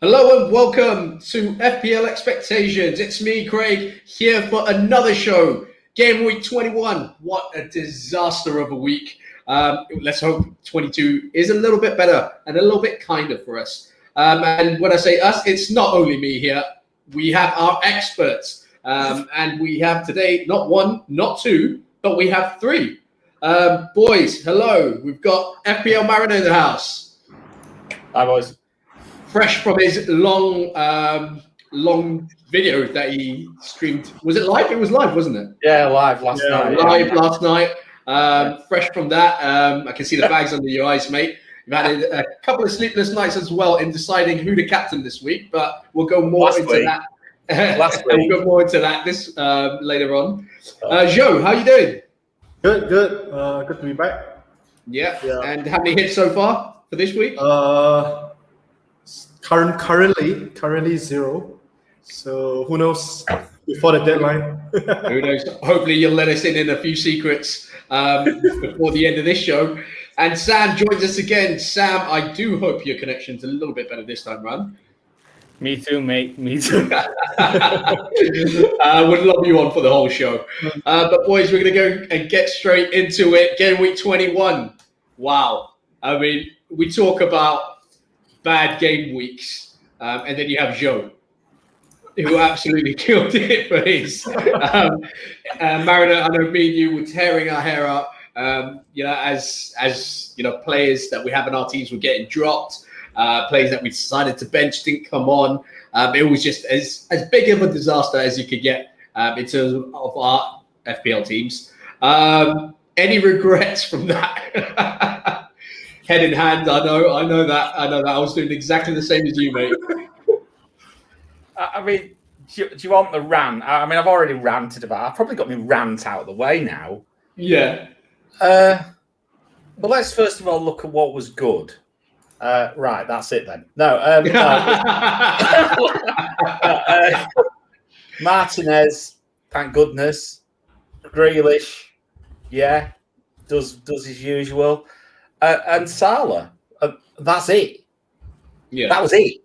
Hello and welcome to FPL Expectations. It's me, Craig, here for another show. Game week 21. What a disaster of a week. Let's hope 22 is a little bit better and a little bit kinder for us. And when I say us, it's not only me here. We have our experts. And we have today not one, not two, but we have three. Boys, hello. We've got FPL Mariner in the house. Hi, boys. Fresh from his long video that he streamed. Was it live? It was live, wasn't it? Yeah, live last night. Live last night. Fresh from that. I can see the bags under your eyes, mate. You've had a couple of sleepless nights as well in deciding who to captain this week, but we'll go more into that. Last week. We'll go more into that this later on. Joe, how you doing? Good. Good to be back. Yeah. And how many hits so far for this week? Currently 0. So who knows before the deadline? Who knows? Hopefully you'll let us in a few secrets before the end of this show. And Sam joins us again. Sam, I do hope your connection's a little bit better this time round. Me too, mate. Me too. I would love you on for the whole show. But boys, we're going to go and get straight into it. Game week 21. Wow. I mean, we talk about bad game weeks, and then you have Joe, who absolutely killed it for his. Mariner, I know me and you were tearing our hair out. As you know, players that we have in our teams were getting dropped. Players that we decided to bench didn't come on. It was just as big of a disaster as you could get in terms of our FPL teams. Any regrets from that? Head in hand, I know that. I was doing exactly the same as you, mate. I mean, do you want the rant? I mean, I've already ranted about it. I've probably got my rant out of the way now. Yeah. But let's first of all look at what was good. Right, that's it then. No. Martinez, thank goodness. Grealish, yeah, does his usual. And Salah, that's it. Yeah, that was it.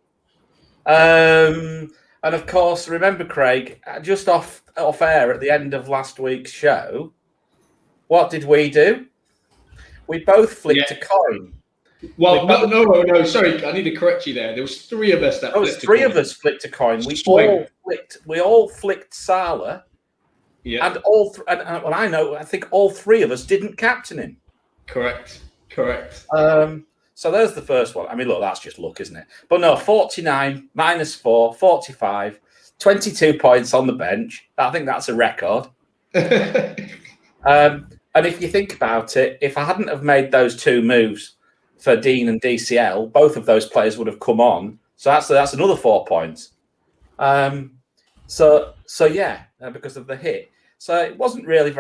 And of course, remember, Craig, just off air at the end of last week's show, what did we do? We both flipped a coin. Well, no. Sorry, I need to correct you there. There was three of us that. There was three of us flipped a coin. We all flicked Salah. Yeah, and I think all three of us didn't captain him. Correct. So there's the first one. I mean, look, that's just luck, isn't it? But no, 49 minus 4, 45, 22 points on the bench. I think that's a record. And if you think about it, if I hadn't have made those two moves for Dean and DCL, both of those players would have come on. So that's another 4 points. So yeah, because of the hit. So it wasn't very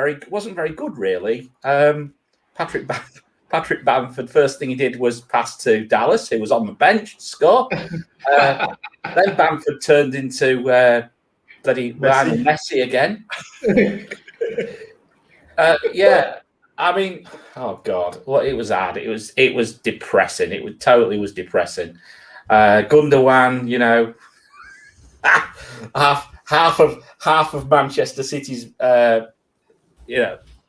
good, really. Patrick Bamford, first thing he did was pass to Dallas, who was on the bench, score. Then Bamford turned into bloody Messi again. I mean, oh God, well, it was hard. It was depressing. It totally was depressing. Gundogan, you know, half of Manchester City's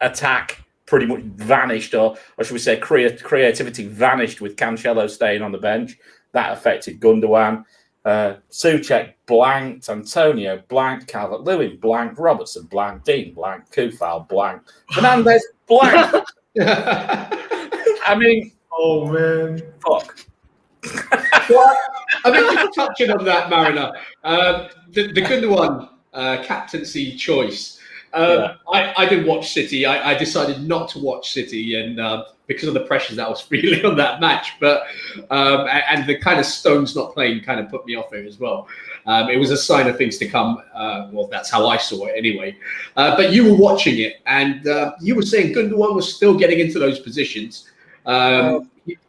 attack pretty much vanished, or should we say creativity vanished with Cancelo staying on the bench. That affected Gundogan. Souček blanked, Antonio blanked, Calvert-Lewin blanked, Robertson blanked, Dean blanked, Kufal blanked, Fernandes blanked. I mean, oh man, fuck. Well, I mean, just touching on that, Mariner, the Gundogan captaincy choice. I didn't watch City. I decided not to watch City, and because of the pressures that I was feeling on that match. But and the kind of Stones not playing kind of put me off it as well. It was a sign of things to come. Well, that's how I saw it anyway. But you were watching it, and you were saying Gundogan was still getting into those positions.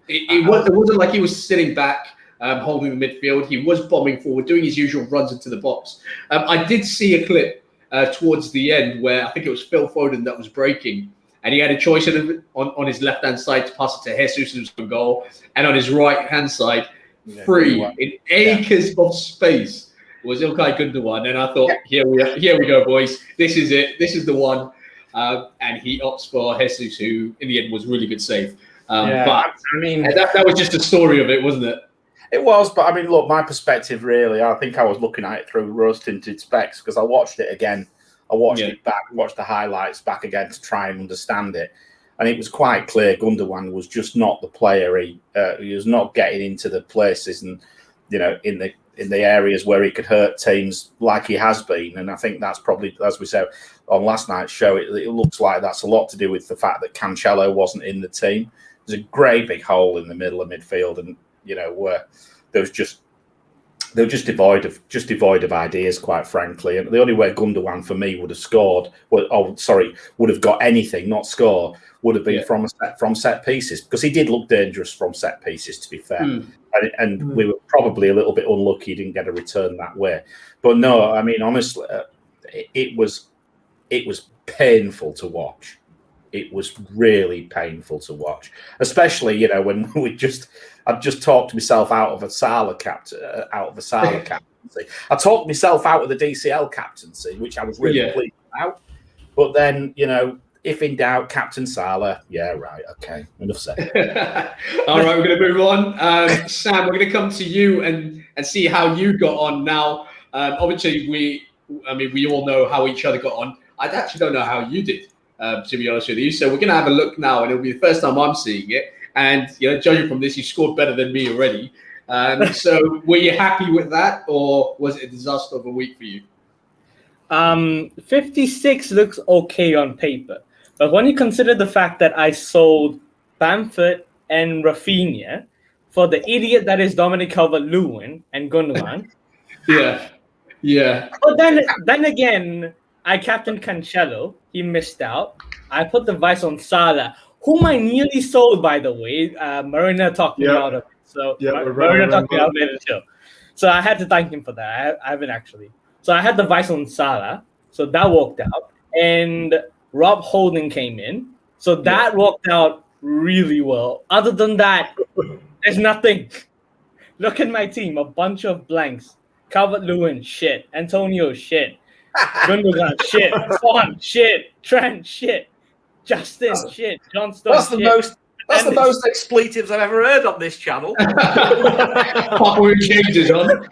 It wasn't like he was sitting back, holding the midfield. He was bombing forward, doing his usual runs into the box. I did see a clip towards the end where I think it was Phil Foden that was breaking, and he had a choice on his left-hand side to pass it to Jesus, who's on goal, and on his right-hand side free in acres of space was Ilkay Gundogan, and I thought, here we go, boys. This is it. This is the one. And he opts for Jesus, who in the end was a really good save. But I mean, that was just the story of it, wasn't it? It was, but I mean, look, my perspective really, I think I was looking at it through rose-tinted specs because I watched it again. I watched it back, watched the highlights back again to try and understand it. And it was quite clear Gundogan was just not the player. He was not getting into the places and, in the areas where he could hurt teams like he has been. And I think that's probably, as we said on last night's show, it looks like that's a lot to do with the fact that Cancelo wasn't in the team. There's a great big hole in the middle of midfield, and where they were just devoid of ideas, quite frankly. And the only way Gundogan for me would have scored, would have got anything, not score, would have been from set pieces, because he did look dangerous from set pieces, to be fair. And we were probably a little bit unlucky he didn't get a return that way. But no, I mean, honestly, it was painful to watch. It was really painful to watch, especially when I'd just talked myself out of a Salah captaincy. I talked myself out of the DCL captaincy, which I was really pleased about. But then, if in doubt, Captain Salah. Yeah, right. Okay, enough said. All right, we're going to move on. Sam, we're going to come to you and see how you got on. Now, obviously, we all know how each other got on. I actually don't know how you did, to be honest with you. So we're going to have a look now, and it'll be the first time I'm seeing it. And judging from this, you scored better than me already. So were you happy with that, or was it a disaster of a week for you? 56 looks okay on paper. But when you consider the fact that I sold Bamford and Rafinha for the idiot that is Dominic Calvert-Lewin and Gundogan. Yeah. But then again, I captained Cancelo. He missed out. I put the vice on Salah, whom I nearly sold, by the way. Marina talked me out of it. So Marina talked me out of it too. So I had to thank him for that. I haven't actually. So I had the vice on Salah. So that worked out. And Rob Holding came in. So that worked out really well. Other than that, there's nothing. Look at my team. A bunch of blanks. Calvert-Lewin, shit. Antonio, shit. Gundogan, shit. Son, shit. Trent, shit. Justin, shit. John Stones, That's the most expletives I've ever heard on this channel. Papa changes on.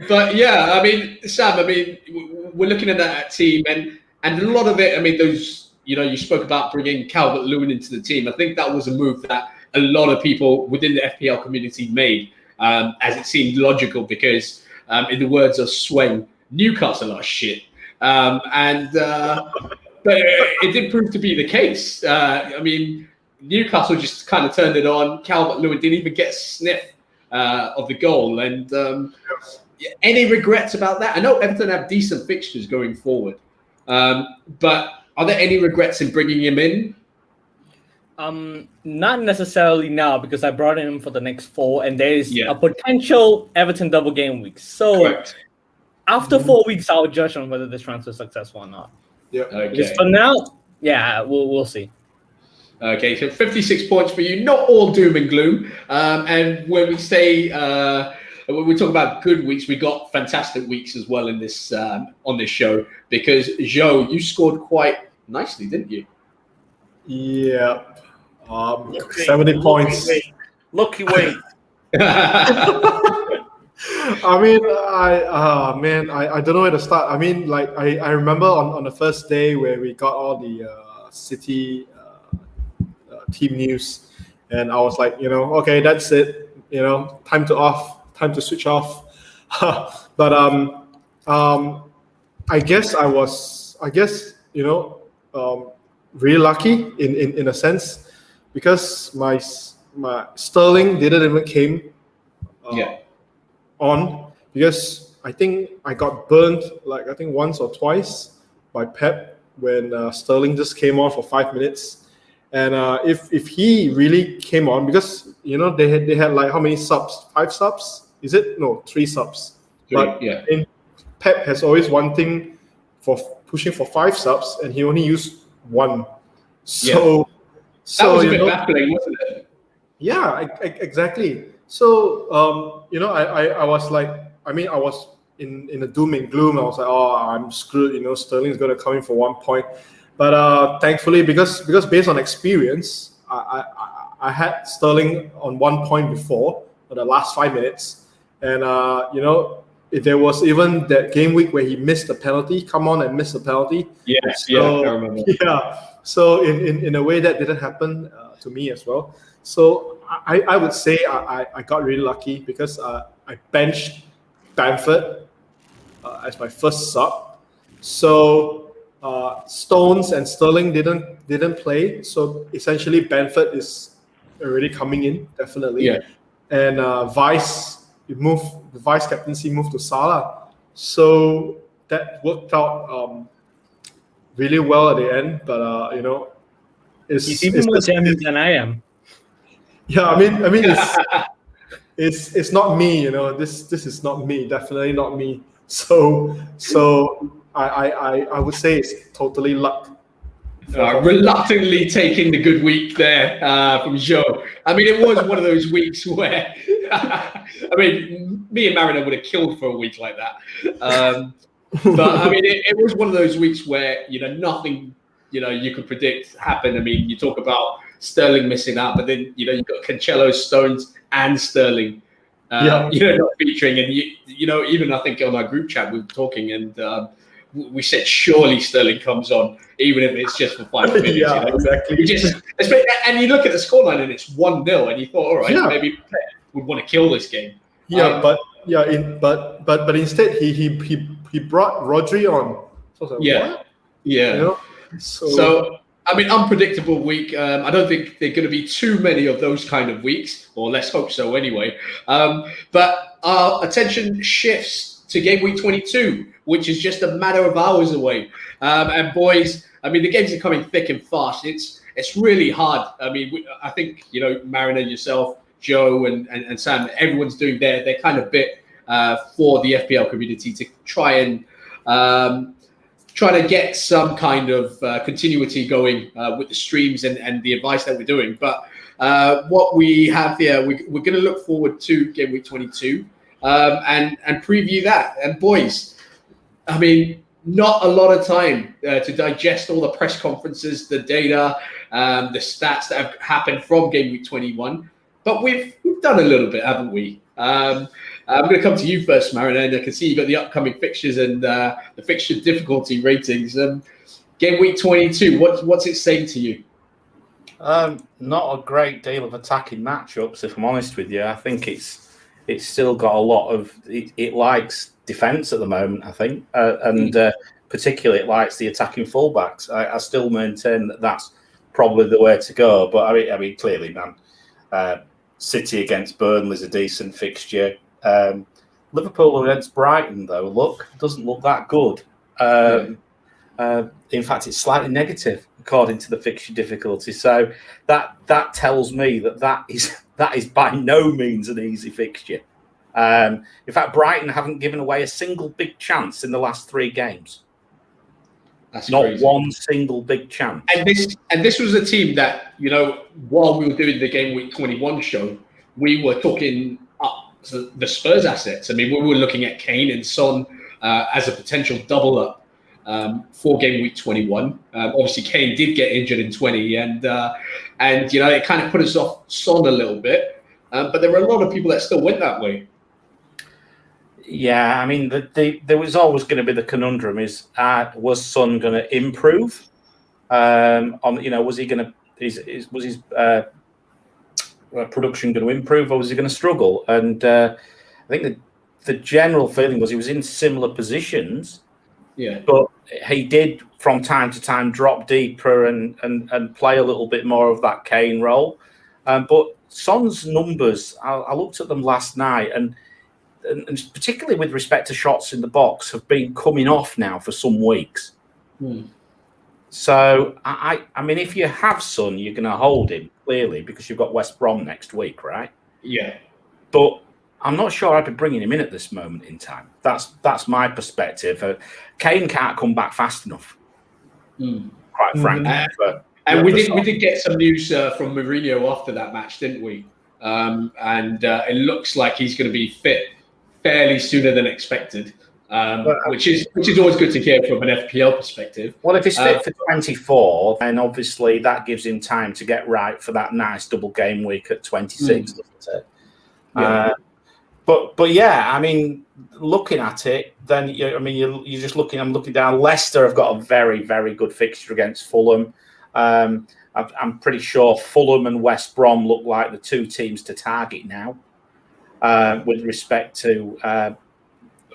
But yeah, I mean, Sam, we're looking at that team, and a lot of it, those, you spoke about bringing Calvert-Lewin into the team. I think that was a move that a lot of people within the FPL community made, as it seemed logical, because in the words of Swen, Newcastle are shit. But it did prove to be the case. Newcastle just kind of turned it on. Calvert-Lewin didn't even get a sniff of the goal. And any regrets about that? I know Everton have decent fixtures going forward. But are there any regrets in bringing him in? Not necessarily now, because I brought him in for the next 4, and there is a potential Everton double game week. So after 4 weeks, I'll judge on whether this transfer is successful or not. Yeah. Okay. Because for now, we'll see. Okay, so 56 points for you. Not all doom and gloom. And when we say when we talk about good weeks, we got fantastic weeks as well in this on this show, because Joe, you scored quite nicely, didn't you? Yeah. 70 points. Lucky week. I don't know where to start. I remember on the first day where we got all the City team news, and I was like, okay, that's it. Time to switch off. But I guess really lucky in a sense, because my Sterling didn't even came on, because I think I got burnt once or twice by Pep when Sterling just came on for 5 minutes. And if he really came on, because they had like how many subs? 5 subs? Is it? No, 3 subs. But Pep has always one thing for pushing for 5 subs, and he only used 1. So that was a bit baffling, wasn't it? Yeah, exactly. So, I was like, I mean, I was in a doom and gloom. I was like, oh, I'm screwed. Sterling's going to come in for 1 point. But thankfully, because based on experience, I had Sterling on 1 point before for the last 5 minutes, and if there was even that game week where he missed the penalty, come on and missed the penalty. Yes, So, I remember. Yeah. So in a way that didn't happen to me as well. So I would say I got really lucky because I benched Bamford as my first sub. So Stones and Sterling didn't play. So essentially Bamford is already coming in definitely. Yeah. And the vice captaincy moved to Salah. So that worked out really well at the end. But He's even more damaged than I am. Yeah, I mean, it's not me, This is not me, definitely not me. So I would say it's totally luck. Reluctantly taking the good week there from Joe. I mean, it was one of those weeks where, I mean, me and Mariner would have killed for a week like that. But I mean, it was one of those weeks where nothing you could predict happened. I mean, you talk about Sterling missing out, but then you've got Cancelo, Stones, and Sterling. Not featuring, and even I think on our group chat we were talking, and we said surely Sterling comes on, even if it's just for 5 minutes. Yeah, exactly. And you look at the scoreline and it's 1-0, and you thought, all right, maybe Pep would want to kill this game. Yeah, but instead he brought Rodri on. So I was like, what? Yeah. So I mean, unpredictable week. I don't think there are going to be too many of those kind of weeks, or let's hope so anyway. But our attention shifts to game week 22, which is just a matter of hours away. And boys, I mean, the games are coming thick and fast. It's really hard. I mean, I think Mariner, yourself, Joe, and Sam, everyone's doing their kind of bit for the FPL community to try to get some kind of continuity going with the streams and the advice that we're doing. But what we have here, we're going to look forward to game week 22 and preview that. And boys, I mean, not a lot of time to digest all the press conferences, the data, the stats that have happened from game week 21. But we've done a little bit, haven't we? I'm going to come to you first, Mariner, and I can see you've got the upcoming fixtures and the fixture difficulty ratings. Game week 22, what's it saying to you? Not a great deal of attacking matchups, if I'm honest with you. I think it's still got a lot of it likes defence at the moment, I think, and particularly it likes the attacking fullbacks. I still maintain that that's probably the way to go. But I mean, clearly, man, City against Burnley is a decent fixture. Liverpool against Brighton, though, doesn't look that good. In fact, it's slightly negative according to the fixture difficulty. So that tells me that is by no means an easy fixture. In fact, Brighton haven't given away a single big chance in the last 3 games. That's not crazy. One single big chance. And this was a team that while we were doing the game week 21 show, we were talking up the Spurs assets. I mean, we were looking at Kane and Son as a potential double up for game week 21. Obviously, Kane did get injured in 20, and it kind of put us off Son a little bit. But there were a lot of people that still went that way. Yeah, I mean, there was always going to be the conundrum: was Son going to improve? Was he going to? Was his production going to improve, or was he going to struggle? And I think the general feeling was he was in similar positions. Yeah, but he did from time to time drop deeper and play a little bit more of that Kane role. But Son's numbers, I looked at them last night, and particularly with respect to shots in the box, have been coming off now for some weeks. So, I mean, if you have Son, you're going to hold him, clearly, because you've got West Brom next week, right? Yeah. But I'm not sure I'd be bringing him in at this moment in time. That's my perspective. Kane can't come back fast enough, quite frankly. And we did get some news from Mourinho after that match, didn't we? And it looks like he's going to be fit fairly sooner than expected, which is always good to hear from an FPL perspective. Well, if he's fit for 24, then obviously that gives him time to get right for that nice double game week at 26, doesn't it? Yeah. But yeah, I mean, looking at it, then you're just looking. I'm looking down. Leicester have got a very, very good fixture against Fulham. I'm pretty sure Fulham and West Brom look like the two teams to target now, with respect to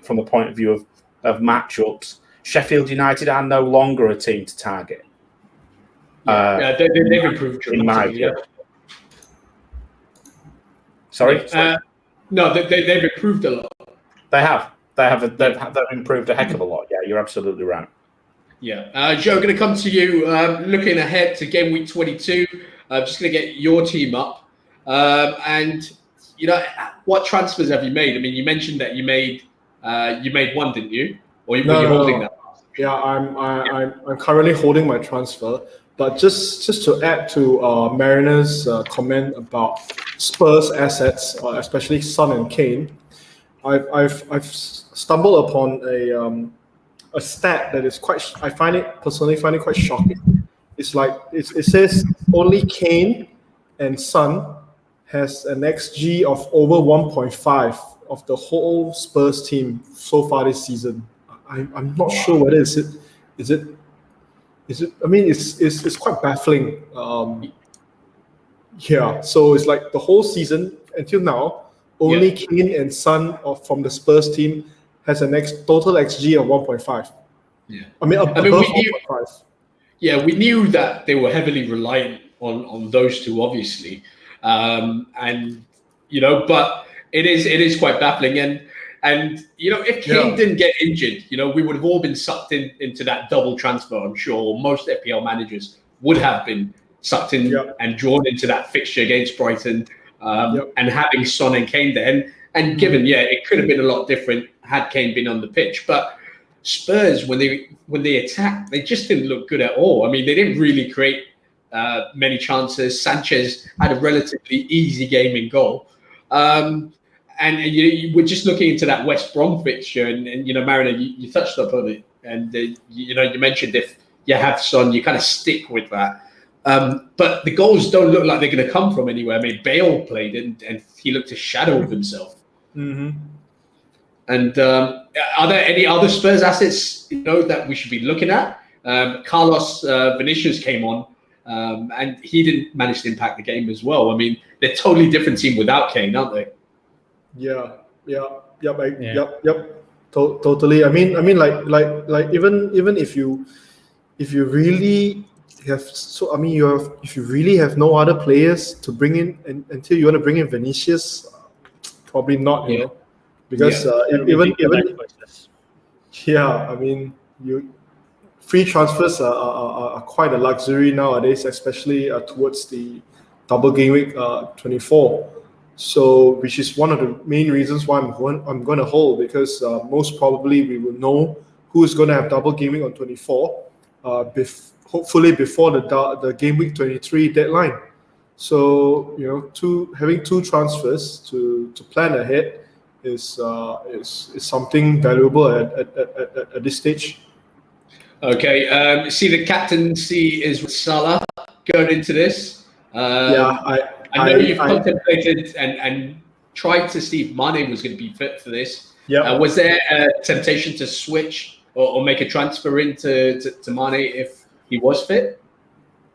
from the point of view of matchups. Sheffield United are no longer a team to target. They've improved dramatically. Yeah. Sorry. No, they've improved a lot. They have. They've improved a heck of a lot. Yeah, you're absolutely right. Yeah. Joe, going to come to you. Looking ahead to game week 22, just going to get your team up. And, what transfers have you made? I mean, you mentioned that you made one, didn't you? Or were you holding that? Yeah, I'm currently holding my transfer. But just to add to Mariner's comment about Spurs assets, especially Son and Kane, I've stumbled upon a stat that is I personally find it quite shocking. It's like it says only Kane and Son has an XG of over 1.5 of the whole Spurs team so far this season. I'm not sure whether is it. I mean, it's quite baffling. Yeah, so it's like the whole season until now, only Kane and Son from the Spurs team has a total XG of 1.5. Yeah, above 1.5. Yeah, we knew that they were heavily reliant on those two, obviously, but it is quite baffling. And if Kane didn't get injured, we would have all been sucked into that double transfer. I'm sure most FPL managers would have been sucked in and drawn into that fixture against Brighton, and having Son and Kane there. And given, it could have been a lot different had Kane been on the pitch. But Spurs, when they attacked, they just didn't look good at all. I mean, they didn't really create many chances. Sanchez had a relatively easy game in goal. And we're just looking into that West Brom fixture, and Mariner, you touched upon it, and you mentioned if you have Son, you kind of stick with that. But the goals don't look like they're going to come from anywhere. I mean, Bale played, and he looked a shadow of himself. Mm-hmm. And are there any other Spurs assets that we should be looking at? Carlos Vinicius came on, and he didn't manage to impact the game as well. I mean, they're a totally different team without Kane, aren't they? Totally. I mean, like even if you really have if you really have no other players to bring in until you want to bring in Vinicius, probably not. Because even I mean, free transfers are quite a luxury nowadays, especially towards the double game week 24. So, which is one of the main reasons why I'm going to hold, because most probably we will know who is going to have double game week on 24, hopefully before the game week 23 deadline. So having two transfers to plan ahead is something valuable at this stage. Okay, see the captaincy is with Salah going into this. I know you've contemplated and tried to see if Mane was going to be fit for this. Yeah. Was there a temptation to switch or make a transfer into Mane if he was fit?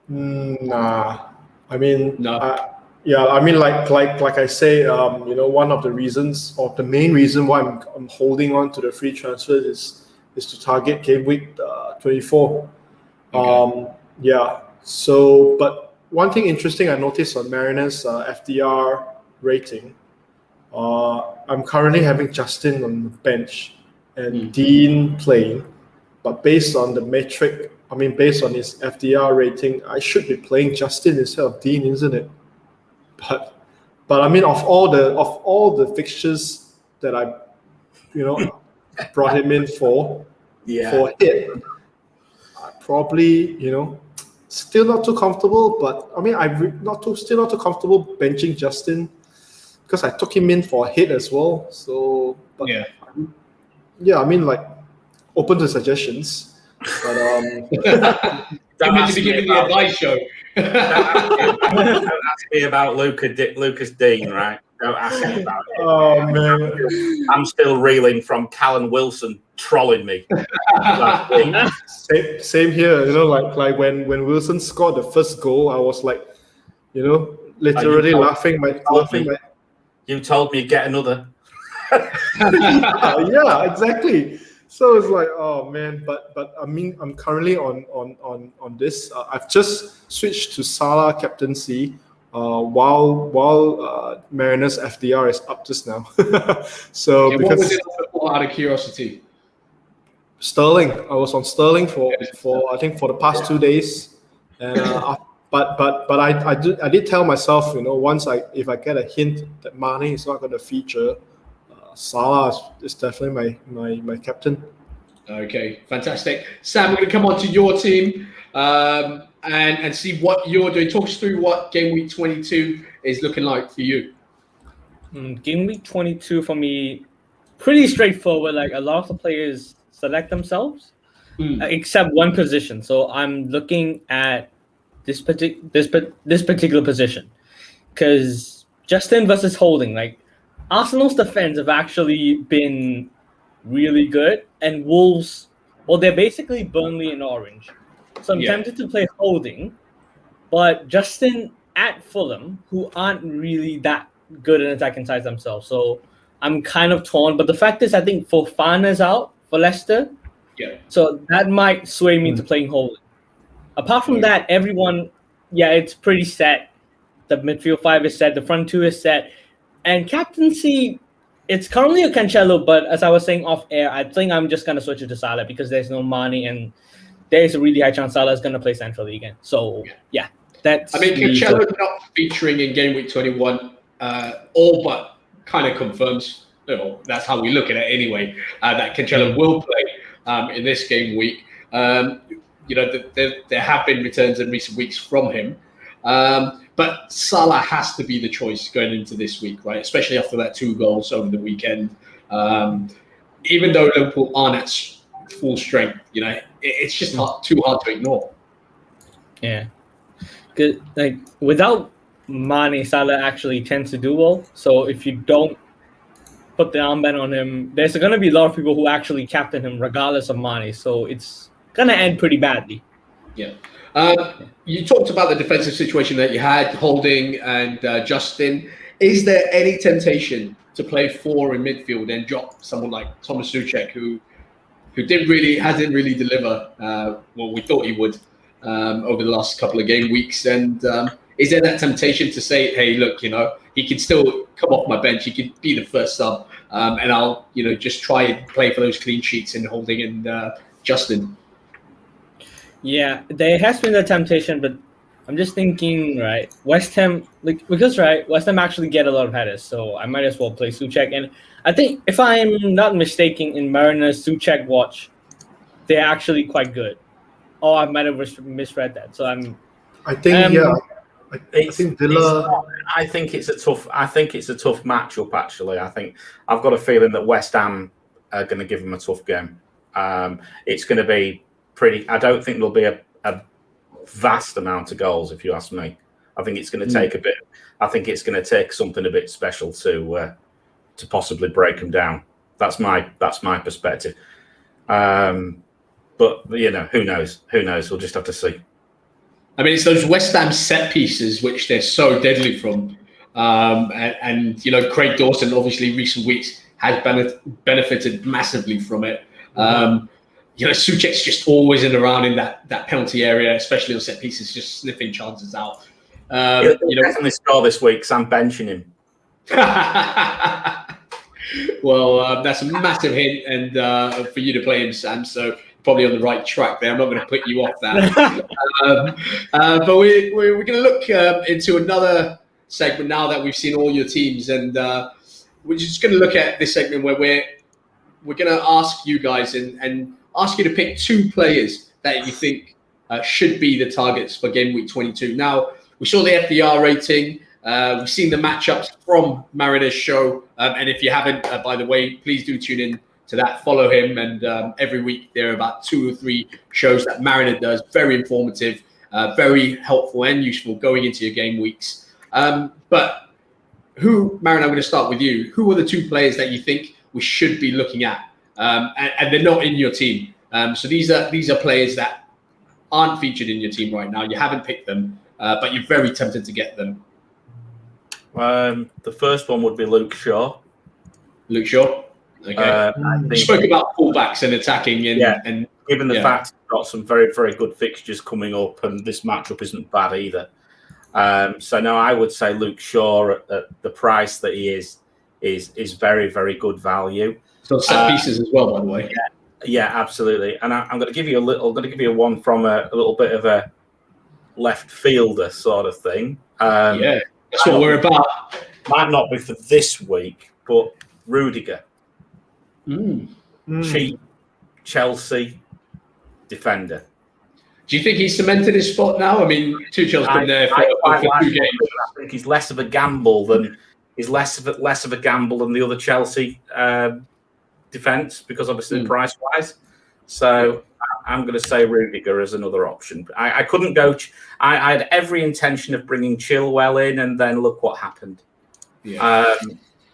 Nah. I mean, no. I mean, like I say, one of the reasons, or the main reason why I'm holding on to the free transfer is to target game week 24. Okay. So, but one thing interesting I noticed on Mariner's FDR rating, I'm currently having Justin on the bench and Dean playing, but based on the metric, based on his FDR rating, I should be playing Justin instead of Dean, isn't it? But I mean, of all the fixtures that I, brought him in for it, probably, still not too comfortable. But I mean, still not too comfortable benching Justin because I took him in for a hit as well. So, but yeah, I mean, like, open to suggestions. But You're meant to be giving the advice show. Don't ask me about Lucas Dean, right? Don't ask me about it. Oh man, I'm still reeling from Callan Wilson trolling me. Same here. You know, like when Wilson scored the first goal, I was like, you know, literally laughing. You told me get another. yeah, exactly. So it's like, oh man, but I mean, I'm currently on this. I've just switched to Salah captaincy. While Mariners FDR is up just now. So what was it for, out of curiosity? Sterling. I was on Sterling for I think for the past 2 days, and but I did tell myself, you know, if I get a hint that Mane is not going to feature, Salah is definitely my captain. Okay, fantastic. Sam, we're going to come on to your team and see what you're doing. Talk us through what game week 22 is looking like for you. Game week 22 for me, pretty straightforward. Like, a lot of the players select themselves, except one position. So I'm looking at this particular position because Justin versus Holding. Like, Arsenal's defense have actually been really good, and Wolves, well, they're basically Burnley and Orange. So I'm tempted to play Holding, but Justin at Fulham, who aren't really that good in attacking sides themselves. So I'm kind of torn. But the fact is, I think Fofana's out for Leicester. Yeah. So that might sway me to playing Holding. Apart from that, everyone, it's pretty set. The midfield 5 is set. The front 2 is set. And captaincy, it's currently a Cancelo, but as I was saying off air, I think I'm just going to switch it to Salah because there's no Mane, and there's a really high chance Salah is going to play centrally again. So, that's... I mean, Cancelo not featuring in game week 21 all but kind of confirms, that's how we look at it anyway, that Cancelo will play in this game week. There have been returns in recent weeks from him. But Salah has to be the choice going into this week, right? Especially after that 2 goals over the weekend. Even though Liverpool aren't at full strength, it's just too hard to ignore. Yeah. Like, without Mane, Salah actually tends to do well. So if you don't put the armband on him, there's going to be a lot of people who actually captain him regardless of Mane. So it's going to end pretty badly. Yeah. You talked about the defensive situation that you had, Holding and Justin. Is there any temptation to play 4 in midfield and drop someone like Thomas Souček, who hasn't really delivered what we thought he would over the last couple of game weeks? And is there that temptation to say, hey, look, he can still come off my bench, he could be the first sub, and I'll just try and play for those clean sheets in Holding and Justin? Yeah, there has been the temptation, but I'm just thinking, right, West Ham, West Ham actually get a lot of headers, so I might as well play Souček. And I think, if I'm not mistaken, in Mariners Souček watch, they're actually quite good. Or I might have misread that. So I think Villa. I think it's a tough matchup. Actually, I've got a feeling that West Ham are going to give them a tough game. It's going to be pretty. I don't think there'll be a vast amount of goals, if you ask me. I think it's going to take a bit. I think it's going to take something a bit special to possibly break them down. That's my perspective. But who knows? Who knows? We'll just have to see. I mean, it's those West Ham set pieces which they're so deadly from, and Craig Dawson, obviously, recent weeks has benefited massively from it. Souček's just always in around in that penalty area, especially on set pieces, just sniffing chances out. He'll definitely score this week, so I'm benching him. Well, that's a massive hint, and for you to play him, Sam. So probably on the right track there. I'm not going to put you off that. But we're going to look into another segment now that we've seen all your teams, and we're just going to look at this segment where we're going to ask you guys and ask you to pick 2 players that you think should be the targets for game week 22. Now, we saw the FDR rating. We've seen the matchups from Marina's show. And if you haven't, by the way, please do tune in to that. Follow him. And every week there are about 2 or 3 shows that Marina does. Very informative, very helpful and useful going into your game weeks. But Marina, I'm going to start with you. Who are the 2 players that you think we should be looking at? And they're not in your team. So these are players that aren't featured in your team right now. You haven't picked them, but you're very tempted to get them. The first one would be Luke Shaw. Luke Shaw. Okay. We spoke about fullbacks and attacking, and given the fact we've got some very, very good fixtures coming up, and this matchup isn't bad either. So no, I would say Luke Shaw at the price that he is very, very good value. So set pieces as well, by the way. Yeah, absolutely. And I'm going to give you one from a little bit of a left fielder sort of thing. That's what we're about. Might not be for this week, but Rudiger. Cheap Chelsea defender. Do you think he's cemented his spot now? I mean, Tuchel's been there for 2 games. I think he's less of a gamble than the other Chelsea defence, because obviously price wise. So I'm going to say Rudiger as another option. I couldn't go. I had every intention of bringing Chilwell in, and then look what happened.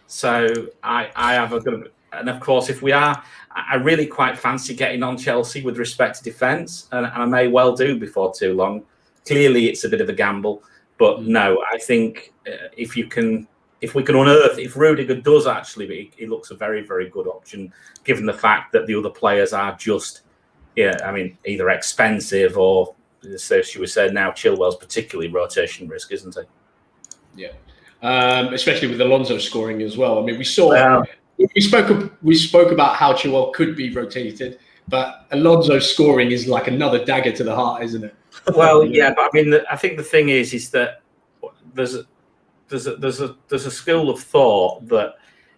So I have a good. And of course, I really quite fancy getting on Chelsea with respect to defence, and I may well do before too long. Clearly, it's a bit of a gamble, but no, I think if we can unearth, if Rudiger does actually, he looks a very, very good option, given the fact that the other players are just, either expensive or, as she was saying now, Chilwell's particularly rotation risk, isn't he? Yeah, especially with Alonso scoring as well. I mean, we saw. We spoke about how Chilwell could be rotated, but Alonso scoring is like another dagger to the heart, isn't it? Well, yeah, but I mean, I think the thing is that there's a school of thought that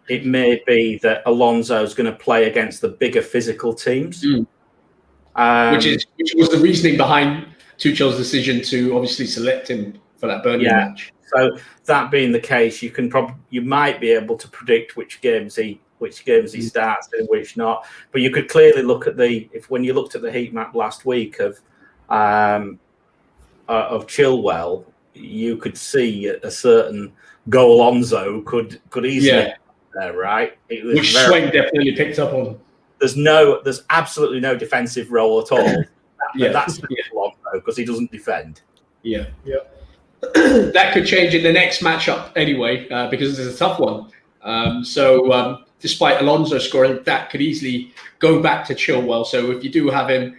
it may be that Alonso is going to play against the bigger physical teams, which was the reasoning behind Tuchel's decision to obviously select him for that Burnley match. So that being the case, you might be able to predict which games he starts and which not. But you could clearly look at when you looked at the heat map last week of Chilwell, you could see a certain Go Alonso could easily there, right? Which Swain definitely picked up on. There's absolutely no defensive role at all. That's Alonso because he doesn't defend. Yeah. That could change in the next matchup anyway, because it's a tough one. So despite Alonso scoring, that could easily go back to Chilwell. So if you do have him,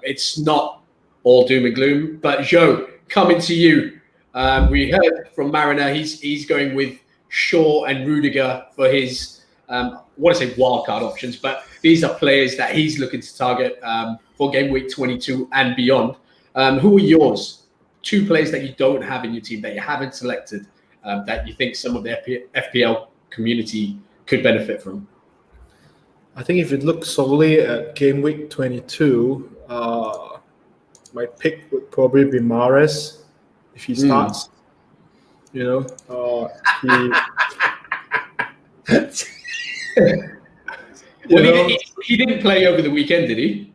it's not all doom and gloom. But Joe, coming to you, we heard from Mariner, he's going with Shaw and Rudiger for his, I want to say wildcard options, but these are players that he's looking to target for game week 22 and beyond. Who are yours? 2 players that you don't have in your team, that you haven't selected, that you think some of the FPL community could benefit from? I think if you look solely at game week 22, my pick would probably be Mahrez if he starts. He didn't play over the weekend, did he?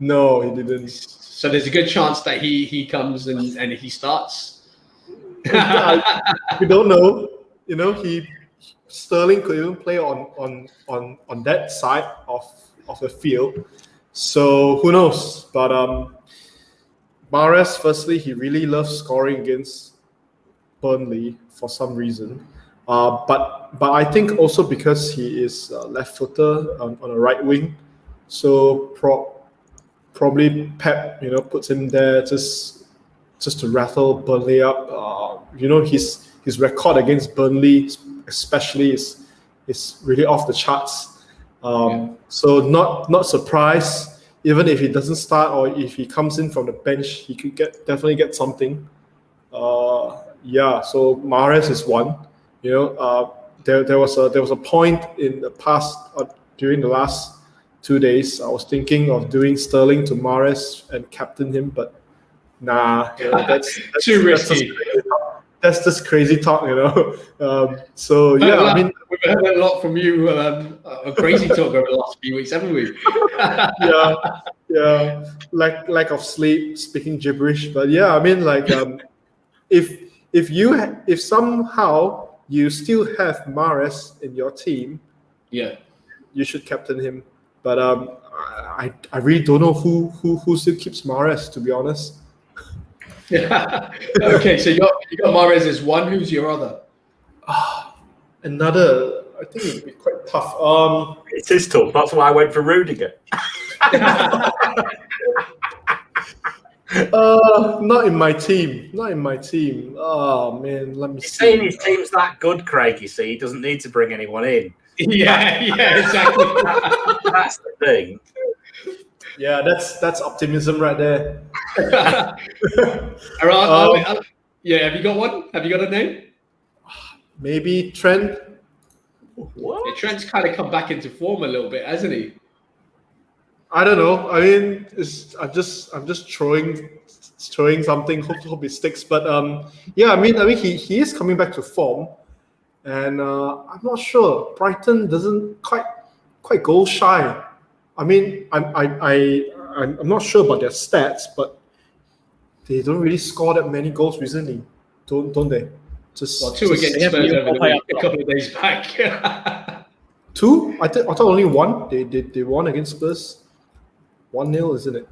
No, he didn't. So there's a good chance that he comes and he starts. We don't know. Sterling could even play on that side of the field. So who knows? But Mahrez, firstly, he really loves scoring against Burnley for some reason. But I think also because he is left-footer on a right wing, so probably Pep, puts him there just to rattle Burnley up. His record against Burnley, especially, is really off the charts. So not surprised. Even if he doesn't start or if he comes in from the bench, he could definitely get something. So Mahrez is one. There was a point in the past during the last 2 days. I was thinking of doing Sterling to Mahrez and captain him, but nah, that's too risky. That's just crazy talk, So yeah, I mean, we've heard a lot from you. Crazy talk over the last few weeks, haven't we? yeah, lack of sleep, speaking gibberish. But yeah, I mean, like, if somehow you still have Mahrez in your team, yeah, you should captain him. But I really don't know who still keeps Mahrez, to be honest. Okay, so you got Mahrez as one. Who's your other? Another, I think it'd be quite tough. It is tough. That's why I went for Rudiger. Not in my team. Oh man, let me He's see. saying his team's that good, Craig. You see, he doesn't need to bring anyone in. Yeah, exactly. That's the thing. Yeah, that's optimism right there. Yeah, have you got one? Have you got a name? Maybe Trent. What? Yeah, Trent's kind of come back into form a little bit, hasn't he? I don't know. I mean, I'm just throwing something. Hope it sticks. But yeah, I mean, he is coming back to form, and I'm not sure. Brighton doesn't quite goal shy. I mean, I'm not sure about their stats, but they don't really score that many goals recently, don't they? Two against Spurs over the week, a couple of days back. Two? I thought only one. They won against Spurs. 1-0, isn't it?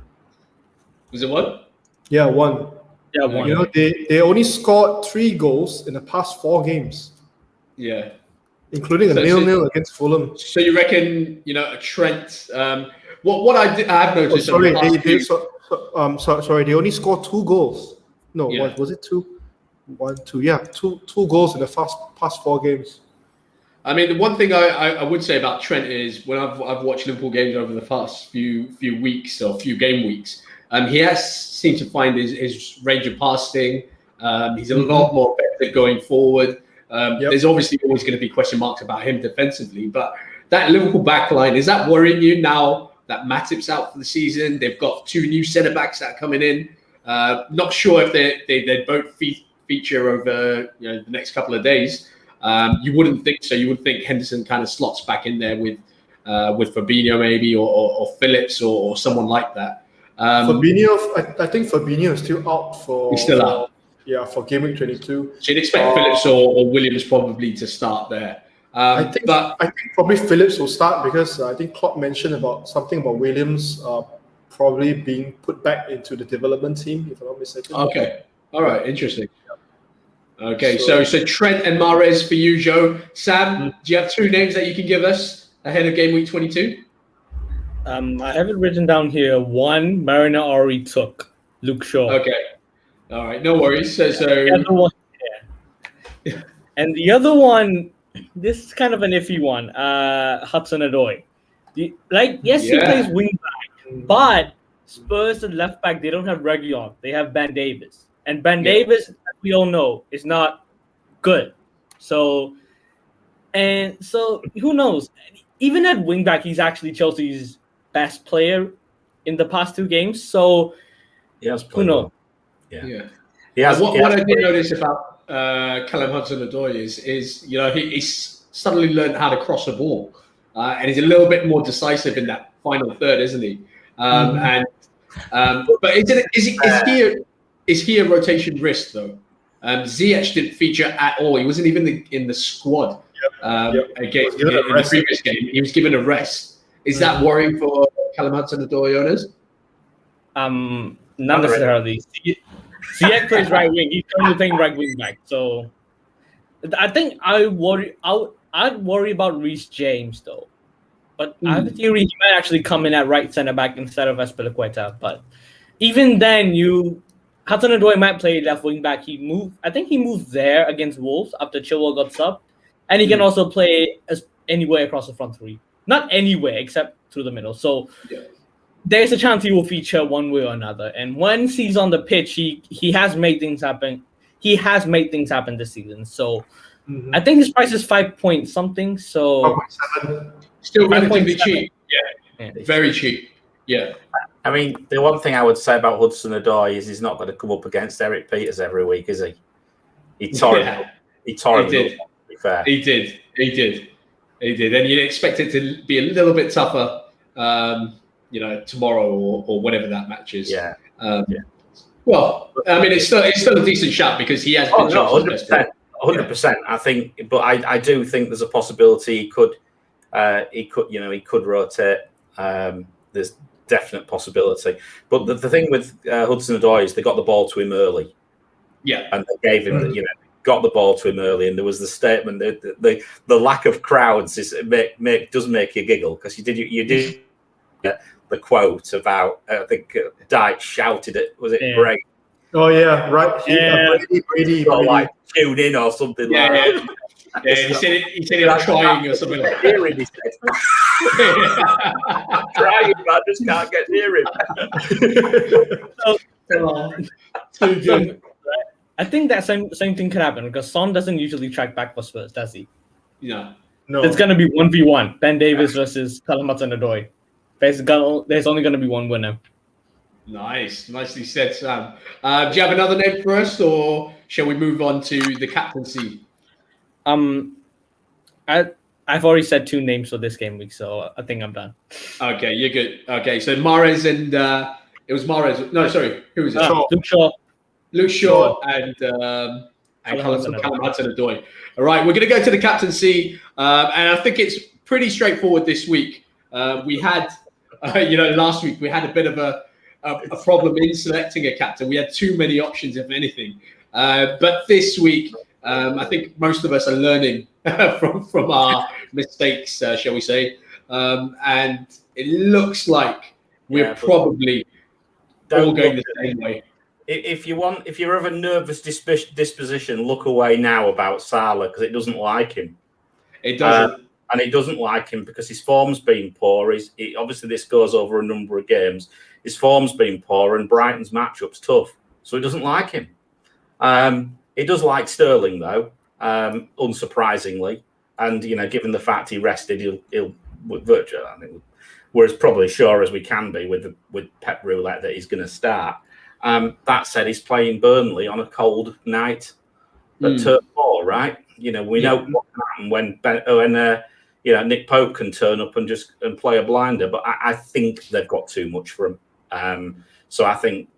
Was it one? Yeah, 1. Yeah, 1. You know, they only scored 3 goals in the past 4 games. Yeah. Including a 0-0 against Fulham. So you reckon, a Trent? What I've noticed. Sorry, they only scored 2 goals. No, Yeah. was it 2? 1, 2. Yeah, two goals in the past 4 games. I mean, the one thing I would say about Trent is when I've watched Liverpool games over the past few weeks or few game weeks, he has seemed to find his range of passing. He's a lot more effective going forward. There's obviously always going to be question marks about him defensively, but that Liverpool backline, is that worrying you now that Matip's out for the season? They've got 2 new centre backs that are coming in. Not sure if they both feature over the next couple of days. You wouldn't think so. You would think Henderson kind of slots back in there with Fabinho maybe or Phillips or someone like that. Fabinho, I think Fabinho is still out for. He's still out. Yeah, for Game Week 22. So you'd expect Phillips or Williams probably to start there. I think probably Phillips will start because I think Klopp mentioned something about Williams probably being put back into the development team, if I'm not mistaken. Okay. All right. Interesting. Okay. So Trent and Mahrez for you, Joe. Sam, do you have 2 names that you can give us ahead of Game Week 22? I have it written down here. 1, Marina already took Luke Shaw. Okay. All right. No worries. So the other one, yeah. And the other one, this is kind of an iffy one. Hudson-Odoi. He plays wing back, but Spurs and left back, they don't have Reguilon. They have Ben Davis. And Ben Davis, as we all know, is not good. So who knows? Even at wing back, he's actually Chelsea's best player in the past 2 games. So who knows? Yeah. What I did notice about Callum Hudson-Odoi is he's suddenly learned how to cross a ball, and he's a little bit more decisive in that final third, isn't he? But is he a rotation risk though? Ziyech didn't feature at all. He wasn't even in the squad against in the previous game. He was given a rest. Is that worrying for Callum Hudson-Odoi owners? Not necessarily. Ziyech plays right wing. He's currently playing right wing back. So I think I'd worry about Reece James though. But I have a theory he might actually come in at right centre back instead of Azpilicueta. But even then, Hudson-Odoi might play left wing back. I think he moved there against Wolves after Chilwell got subbed, and he can also play anywhere across the front 3. Not anywhere except through the middle. So there's a chance he will feature one way or another. And once he's on the pitch, he has made things happen. He has made things happen this season. So I think his price is 5 point something. So 5.7. Still relatively cheap. Very cheap. Yeah. I mean, the one thing I would say about Hudson-Odoi is he's not going to come up against Eric Peters every week, is he? He tore him up. He tore him up, to be fair. He did. And you'd expect it to be a little bit tougher, tomorrow or whatever that match is. Yeah. Well, I mean, it's still a decent shot because he has been 100%. I think, but I do think there's a possibility he could rotate. There's definite possibility. But the thing with Hudson-Odoi is they got the ball to him early. Yeah. And they gave him, got the ball to him early, and there was the statement that the lack of crowds does make you giggle, because you did the quote about I think Dyche shouted it, was it Greg? Oh yeah, right. Brady. Like tune in or something like that. Yeah, he said he was trying or something like that. He said. I'm trying, but I just can't get near him. I think that same thing could happen because Son doesn't usually track back for Spurs, does he? No. It's going to be 1v1. Ben Davies versus Callum Hudson-Odoi. There's only going to be one winner. Nice. Nicely said, Sam. Do you have another name for us, or shall we move on to the captaincy? I've already said 2 names for this game week, so I think I'm done. Okay, you're good. Okay, so Mahrez and it was Mahrez. No, sorry, who was it? Luke Shaw and Callum Hudson-Odoi. All right, we're going to go to the captaincy, and I think it's pretty straightforward this week. We had, last week we had a bit of a problem in selecting a captain. We had too many options, if anything. But this week, I think most of us are learning from our mistakes, shall we say. And it looks like we're probably all going the same way. If you're of a nervous disposition, look away now about Salah, because it doesn't like him. It doesn't. And it doesn't like him because his form's been poor. Obviously, this goes over a number of games. His form's been poor, and Brighton's matchup's tough, so he doesn't like him. He does like Sterling, though, unsurprisingly. And given the fact he rested, he'll virtually. I think we're as probably sure as we can be with Pep Roulette that he's going to start. That said, he's playing Burnley on a cold night at Turf Moor, right? We know what can happen when Nick Pope can turn up and play a blinder, but I think they've got too much for him. So I think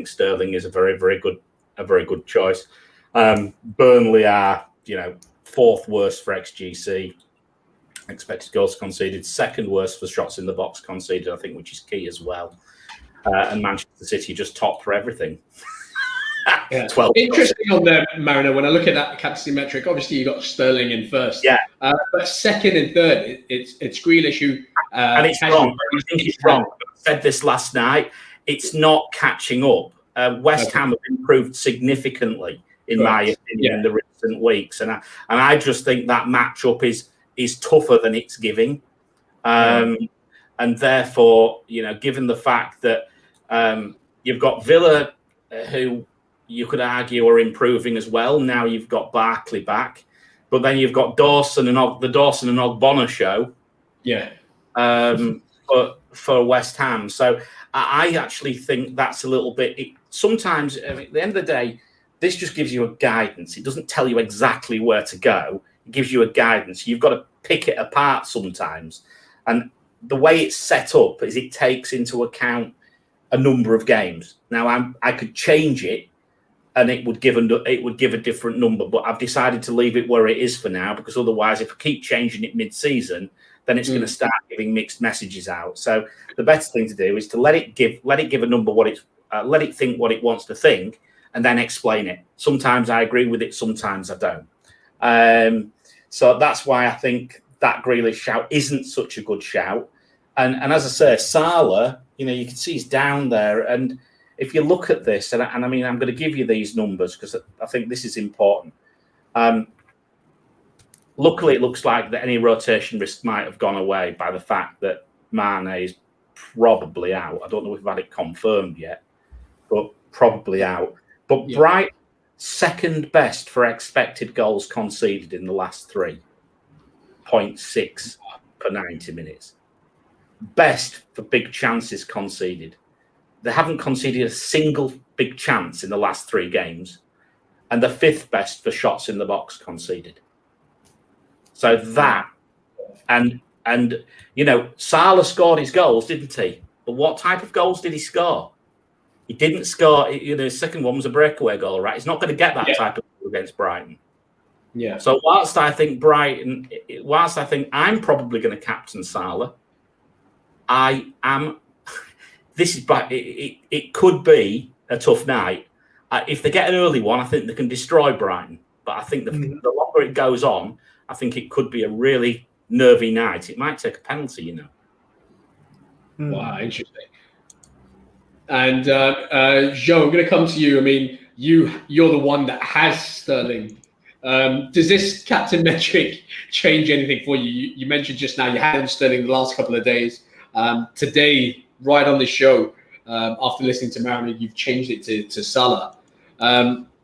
Sterling is a very, very good choice. Burnley are 4th worst for XGC, expected goals conceded, 2nd worst for shots in the box conceded, I think, which is key as well. And Manchester City just top for everything. 12. Interesting on there, Mariner. When I look at that captaincy metric, obviously you got Sterling in first. Yeah. But second and third, it's Grealish who. And it's wrong. I think it's wrong. I said this last night. It's not catching up. West Ham have improved significantly, in my opinion, in the recent weeks, and I just think that matchup is tougher than it's giving. And therefore, given the fact that you've got Villa, who you could argue are improving as well. Now you've got Barkley back, but then you've got Dawson and the Dawson and Ogbonna show. Yeah. For West Ham. So I actually think that's a little bit. Sometimes, at the end of the day, this just gives you a guidance. It doesn't tell you exactly where to go. It gives you a guidance. You've got to pick it apart sometimes. And the way it's set up is it takes into account a number of games. Now I could change it, and it would give a different number. But I've decided to leave it where it is for now, because otherwise, if I keep changing it mid-season, then it's going to start giving mixed messages out. So the best thing to do is to let it give a number let it think what it wants to think, and then explain it. Sometimes I agree with it, sometimes I don't. So that's why I think that Grealish shout isn't such a good shout. And as I say, Salah, you can see he's down there. And if you look at this, and I mean, I'm going to give you these numbers because I think this is important. Luckily, it looks like that any rotation risk might have gone away by the fact that Mane is probably out. I don't know if we've had it confirmed yet, but probably out. But yeah. Bright, second best for expected goals conceded in the last 3, 0.6 per 90 minutes. best for big chances conceded. They haven't conceded a single big chance in the last 3 games, and the 5th best for shots in the box conceded. So that, and Salah scored his goals, didn't he? But what type of goals did he score? He didn't score. His second one was a breakaway goal, right? He's not going to get that type of goal against Brighton. Yeah. So whilst I think I'm probably going to captain Salah, I am. This is, but it could be a tough night. If they get an early one, I think they can destroy Brighton. But I think the longer it goes on, I think it could be a really nervy night. It might take a penalty, Wow, interesting. And Joe, I'm going to come to you. I mean, you're the one that has Sterling. Does this captain metric change anything for you? You mentioned just now you had Sterling the last couple of days. Today, right on the show, after listening to Mariner, you've changed it to Salah.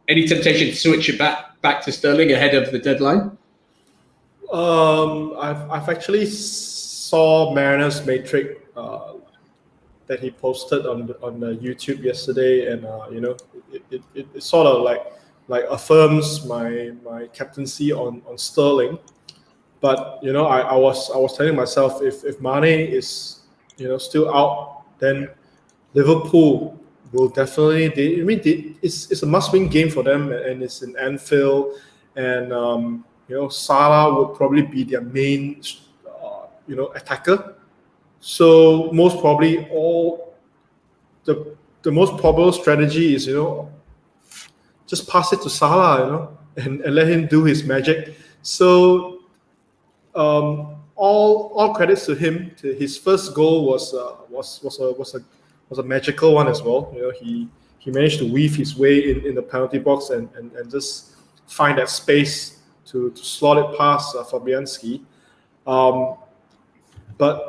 Any temptation to switch it back to Sterling ahead of the deadline? I've actually saw Mariner's matrix that he posted on YouTube yesterday, and it sort of like affirms my captaincy on Sterling. But I was telling myself, if Mane is still out, then Liverpool will definitely. It's a must-win game for them, and it's in Anfield, and Salah would probably be their main attacker. So most probably all the most probable strategy is just pass it to Salah, and let him do his magic. So all credits to him. His first goal was a magical one as well. He managed to weave his way in the penalty box and just find that space to slot it past Fabianski. But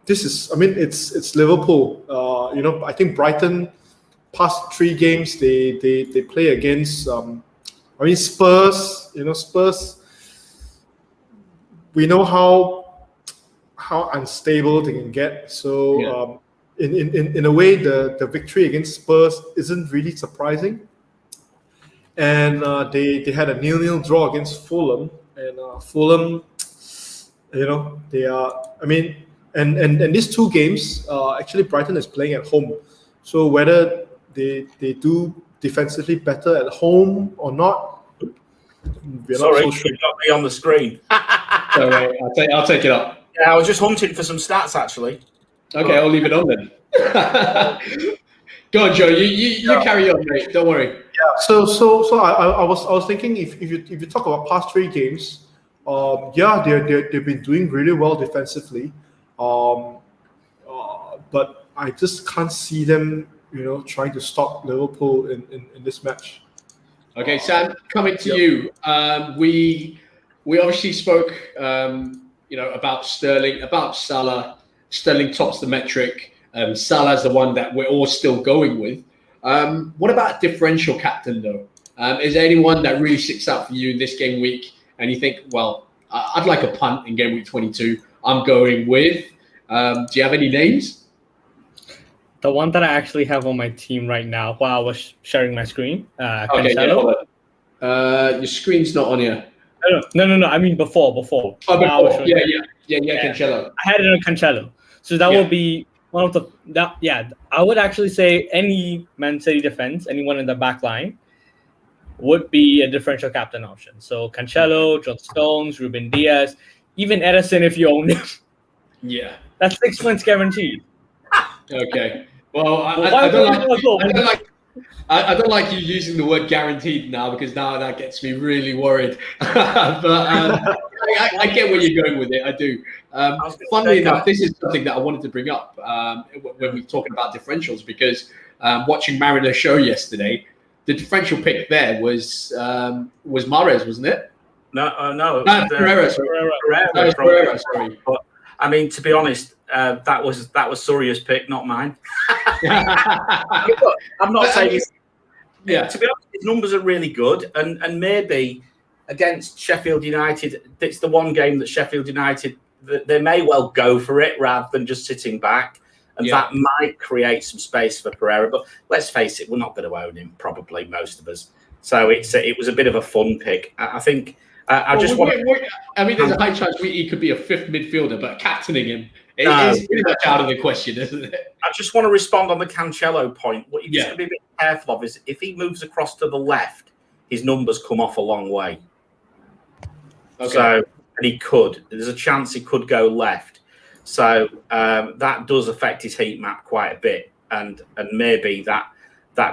this is, it's Liverpool. I think Brighton past 3 games they play against Spurs. Spurs, we know how unstable they can get. So in a way, the victory against Spurs isn't really surprising. And they had a 0-0 draw against Fulham, and Fulham, they are. And these 2 games, actually Brighton is playing at home. So whether they do defensively better at home or not, we're Sorry, not so sure. You got me on the screen. Sorry, I'll take it up. Yeah, I was just hunting for some stats actually. Okay, I'll leave it on then. Go on, Joe. You carry on, mate. Don't worry. Yeah. So I was thinking if you talk about past 3 games, they've been doing really well defensively, but I just can't see them trying to stop Liverpool in this match. Okay, Sam, coming to you. We obviously spoke about Sterling, about Salah. Sterling tops the metric. Salah's the one that we're all still going with. What about differential captain though? Is there anyone that really sticks out for you in this game week and you think, well, I'd like a punt in game week 22. I'm going with. Do you have any names? The one that I actually have on my team right now while I was sharing my screen. Okay, your screen's not on here. No. I mean before. Oh, before. Yeah, Cancelo. I had it on Cancelo. So that will be one of I would actually say any Man City defense, anyone in the back line, would be a differential captain option. So Cancelo, John Stones, Ruben Diaz, even Edison if you own him. Yeah. That's 6 months guaranteed. Okay. Well, I don't like you using the word guaranteed now, because now that gets me really worried. But I get where you're going with it. I do. Funnily enough, this is something that I wanted to bring up when we're talking about differentials, because watching Mariner show yesterday, the differential pick there was Mahrez, wasn't it? No. Pereira. Sorry. But, to be honest, that was Surya's pick, not mine. I'm not saying. Yeah. To be honest, his numbers are really good, and maybe against Sheffield United, it's the one game that Sheffield United they may well go for it rather than just sitting back. And that might create some space for Pereira. But let's face it, we're not going to own him, probably, most of us. So it was a bit of a fun pick. I think I mean, there's a high chance he could be a fifth midfielder, but captaining him is pretty much out of the question, isn't it? I just want to respond on the Cancelo point. What you just got to be a bit careful of is if he moves across to the left, his numbers come off a long way. Okay. So, and he could. There's a chance he could go left. So that does affect his heat map quite a bit, and maybe that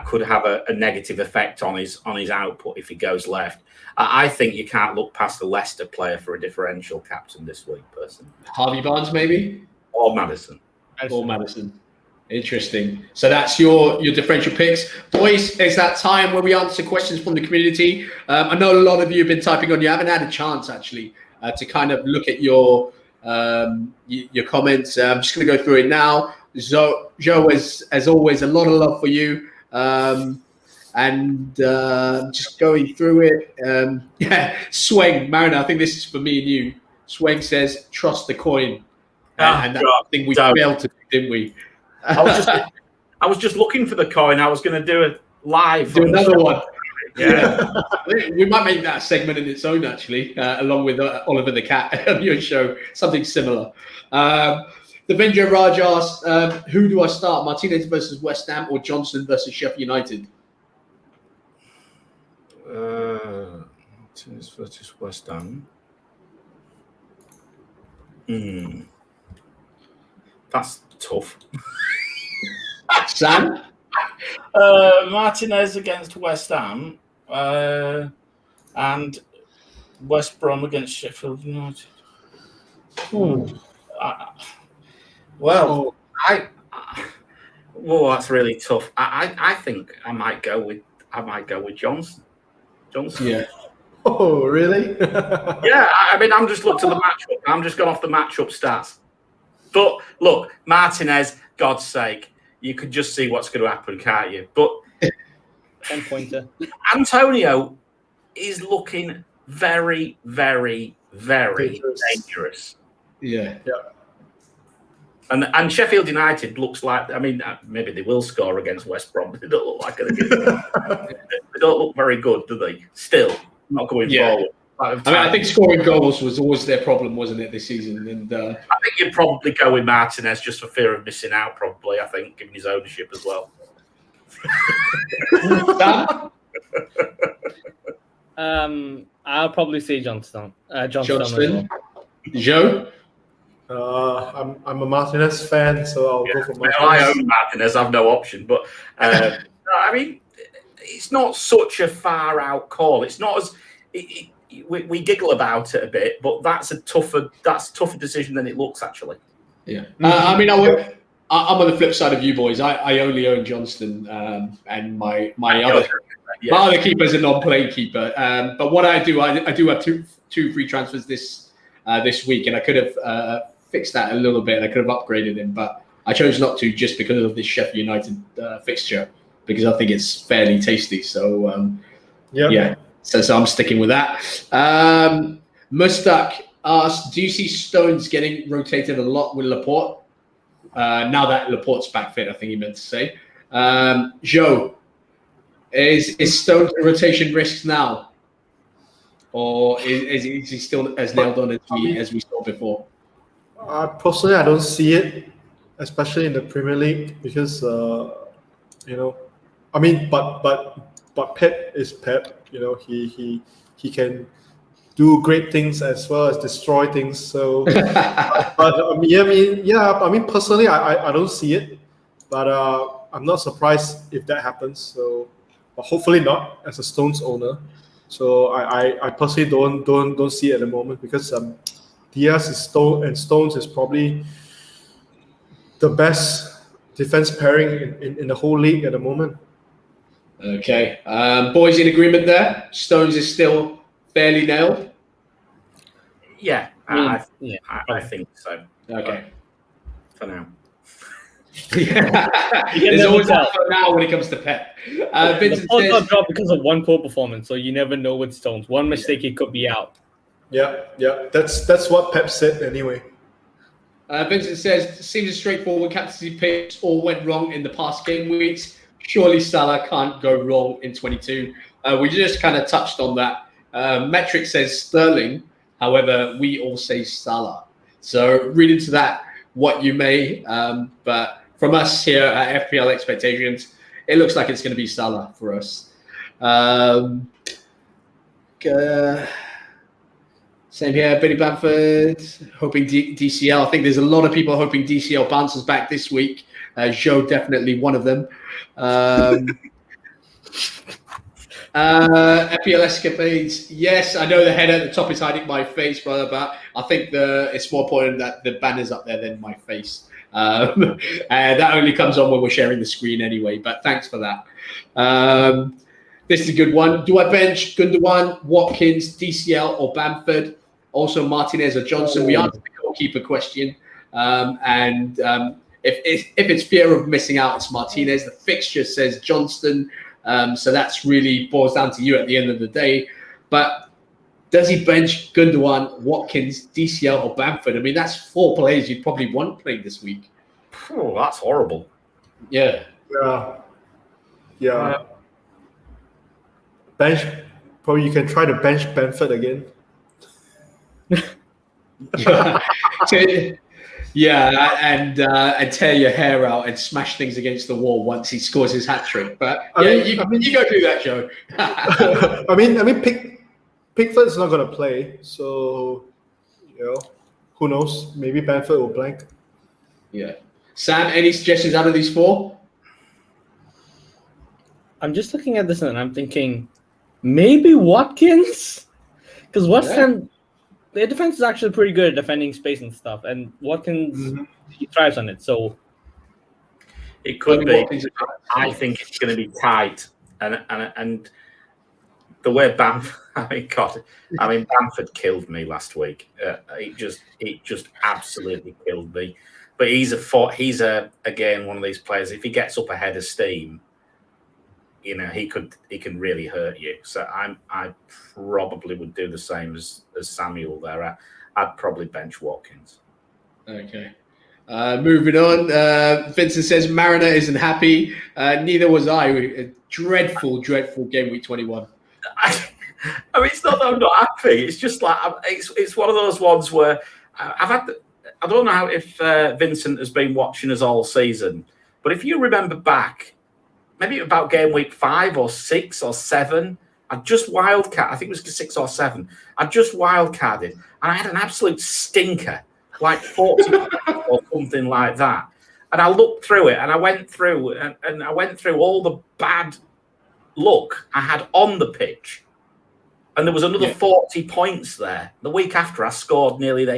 could have a negative effect on his output if he goes left. I think you can't look past the Leicester player for a differential captain this week, personally. Harvey Barnes, maybe? Or Maddison. Interesting. So that's your differential picks. Boys, it's that time where we answer questions from the community. I know a lot of you have been typing on. You haven't had a chance, actually, to kind of look at your comments. I'm just going to go through it now. Joe, as always, a lot of love for you. And just going through it. Sweng, Mariner, I think this is for me and you. Sweng says, trust the coin. And that's the thing we failed to do, didn't we? I was just looking for the coin. I was going to do it live. Do another one. Yeah. We might make that a segment in its own, actually, along with Oliver the Cat on your show. Something similar. Devendra Raj asked, who do I start? Martinez versus West Ham or Johnson versus Sheffield United? Martinez versus West Ham. That's tough. Sam? Martinez against West Ham and West Brom against Sheffield United. That's really tough. I think I might go with Johnson. Yeah. Oh, really? Yeah, I mean, I'm just looked at the matchup. I'm just gone off the matchup stats. But look, Martinez, God's sake, you could just see what's going to happen, can't you? But 10-pointer. Antonio is looking very, very, very dangerous. Yeah. And Sheffield United looks like, I mean, maybe they will score against West Brom, but they don't look like they don't look very good, do they? Still, not going forward. I think scoring goals was always their problem, wasn't it, this season? And I think you'd probably go with Martinez just for fear of missing out, probably, I think, given his ownership as well. I'll probably say Johnston. Johnston. Joe? I'm a Martinez fan, so I'll go for Martinez. I own Martinez. I've no option, but I mean, it's not such a far out call. It's not as we giggle about it a bit, but that's a tougher decision than it looks actually. Yeah, I mean, I'm on the flip side of you boys. I only own Johnston, and my other keeper is a non-playing keeper. But what I do have two free transfers this week, and I could have fixed that a little bit. I could have upgraded him, but I chose not to just because of this Sheffield United fixture, because I think it's fairly tasty. So so I'm sticking with that. Mustak asked, do you see Stones getting rotated a lot with Laporte? Now that Laporte's back fit, I think he meant to say. Joe, is Stones a rotation risk now? Or is he still as nailed on as we saw before? Personally, I don't see it, especially in the Premier League, because I mean, but Pep is Pep. He can do great things as well as destroy things. So, I mean, personally, I don't see it, but I'm not surprised if that happens. So, but hopefully not as a Stones owner. So I personally don't see it at the moment, because Diaz and Stones is probably the best defense pairing in the whole league at the moment. Okay, boys in agreement there. Stones is still fairly nailed. Yeah, I think so. Okay, for now. There's always that for now when it comes to Pep. Vincent says, got dropped because of one poor performance, so you never know with Stones. One mistake, he could be out. Yeah, that's what Pep said anyway. Vincent says, seems straightforward. Captaincy picks all went wrong in the past game weeks. Surely Salah can't go wrong in 22. We just kind of touched on that. Metric says Sterling. However, we all say Salah. So read into that what you may. But from us here at FPL Expectations, it looks like it's going to be Salah for us. Same here, Billy Bamford, hoping DCL. I think there's a lot of people hoping DCL bounces back this week. Joe, definitely one of them. FPL Escapades. Yes, I know the header at the top is hiding my face, brother, but I think it's more important that the banner's up there than my face. And that only comes on when we're sharing the screen anyway, but thanks for that. This is a good one. Do I bench Gundogan, Watkins, DCL, or Bamford? Also Martinez or Johnson. We answered the goalkeeper question. If it's fear of missing out, it's Martinez. The fixture says Johnston. So that's really boils down to you at the end of the day. But does he bench Gundogan, Watkins, DCL, or Bamford? I mean, that's 4 players you'd probably want playing this week. Oh, that's horrible. Yeah. Bench. Probably you can try to bench Bamford again. And tear your hair out and smash things against the wall once he scores his hat trick. But you go do that, Joe. I mean, Pickford's not going to play, so who knows? Maybe Bamford will blank. Yeah. Sam, any suggestions out of these 4? I'm just looking at this and I'm thinking maybe Watkins, because West Ham. Their defense is actually pretty good at defending space and stuff, and Watkins he thrives on it. So it could be. I think it's going to be tight, and the way Bamford killed me last week. It just absolutely killed me. But he's again one of these players. If he gets up ahead of steam, he can really hurt you. So I probably would do the same as Samuel there. I'd probably bench Watkins. Okay. Moving on. Vincent says Mariner isn't happy. Neither was I. A dreadful game week 21. I mean, it's not that I'm not happy. It's just like it's one of those ones where I've had. I don't know if Vincent has been watching us all season, but if you remember back. Maybe about game week 5 or 6 or 7. I just wildcard. I think it was 6 or 7. I just wildcarded, and I had an absolute stinker, like 40 or something like that. And I looked through it, and I went through, and I went through all the bad luck I had on the pitch, and there was another 40 points there. The week after, I scored nearly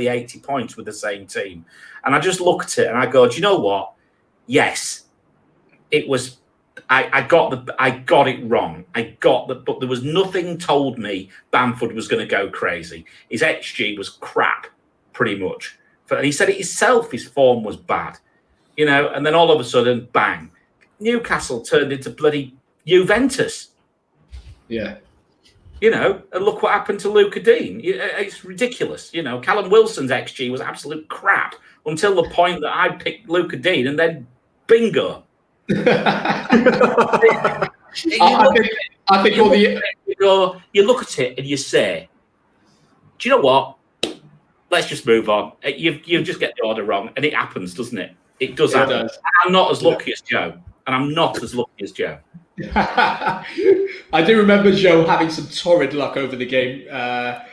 80 points with the same team, and I just looked at it and I go, do you know what? Yes, it was. I got it wrong. But there was nothing told me Bamford was going to go crazy. His XG was crap, pretty much. And he said it himself. His form was bad, And then all of a sudden, bang! Newcastle turned into bloody Juventus. Yeah. And look what happened to Luca Dean. It's ridiculous. Callum Wilson's XG was absolute crap until the point that I picked Luca Dean, and then bingo. I think you look at it and you say, do you know what? Let's just move on. You just get the order wrong, and it happens, doesn't it? It does happen. I'm not as lucky as Joe, and I'm not as lucky as Joe. I do remember Joe having some torrid luck over the game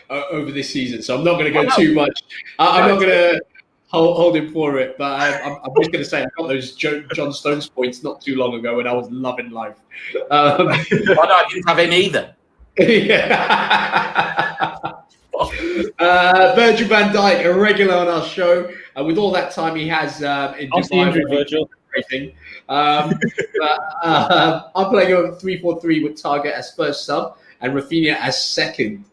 over this season, so I'm not going to go too much. I'm not going to hold him for it, but I'm just going to say I got those John Stones points not too long ago when I was loving life. I didn't have him either. Virgil van Dijk, a regular on our show. With all that time he has in Dubai, Virgil. I'm playing a 3-4-3 with Target as first sub and Rafinha as second.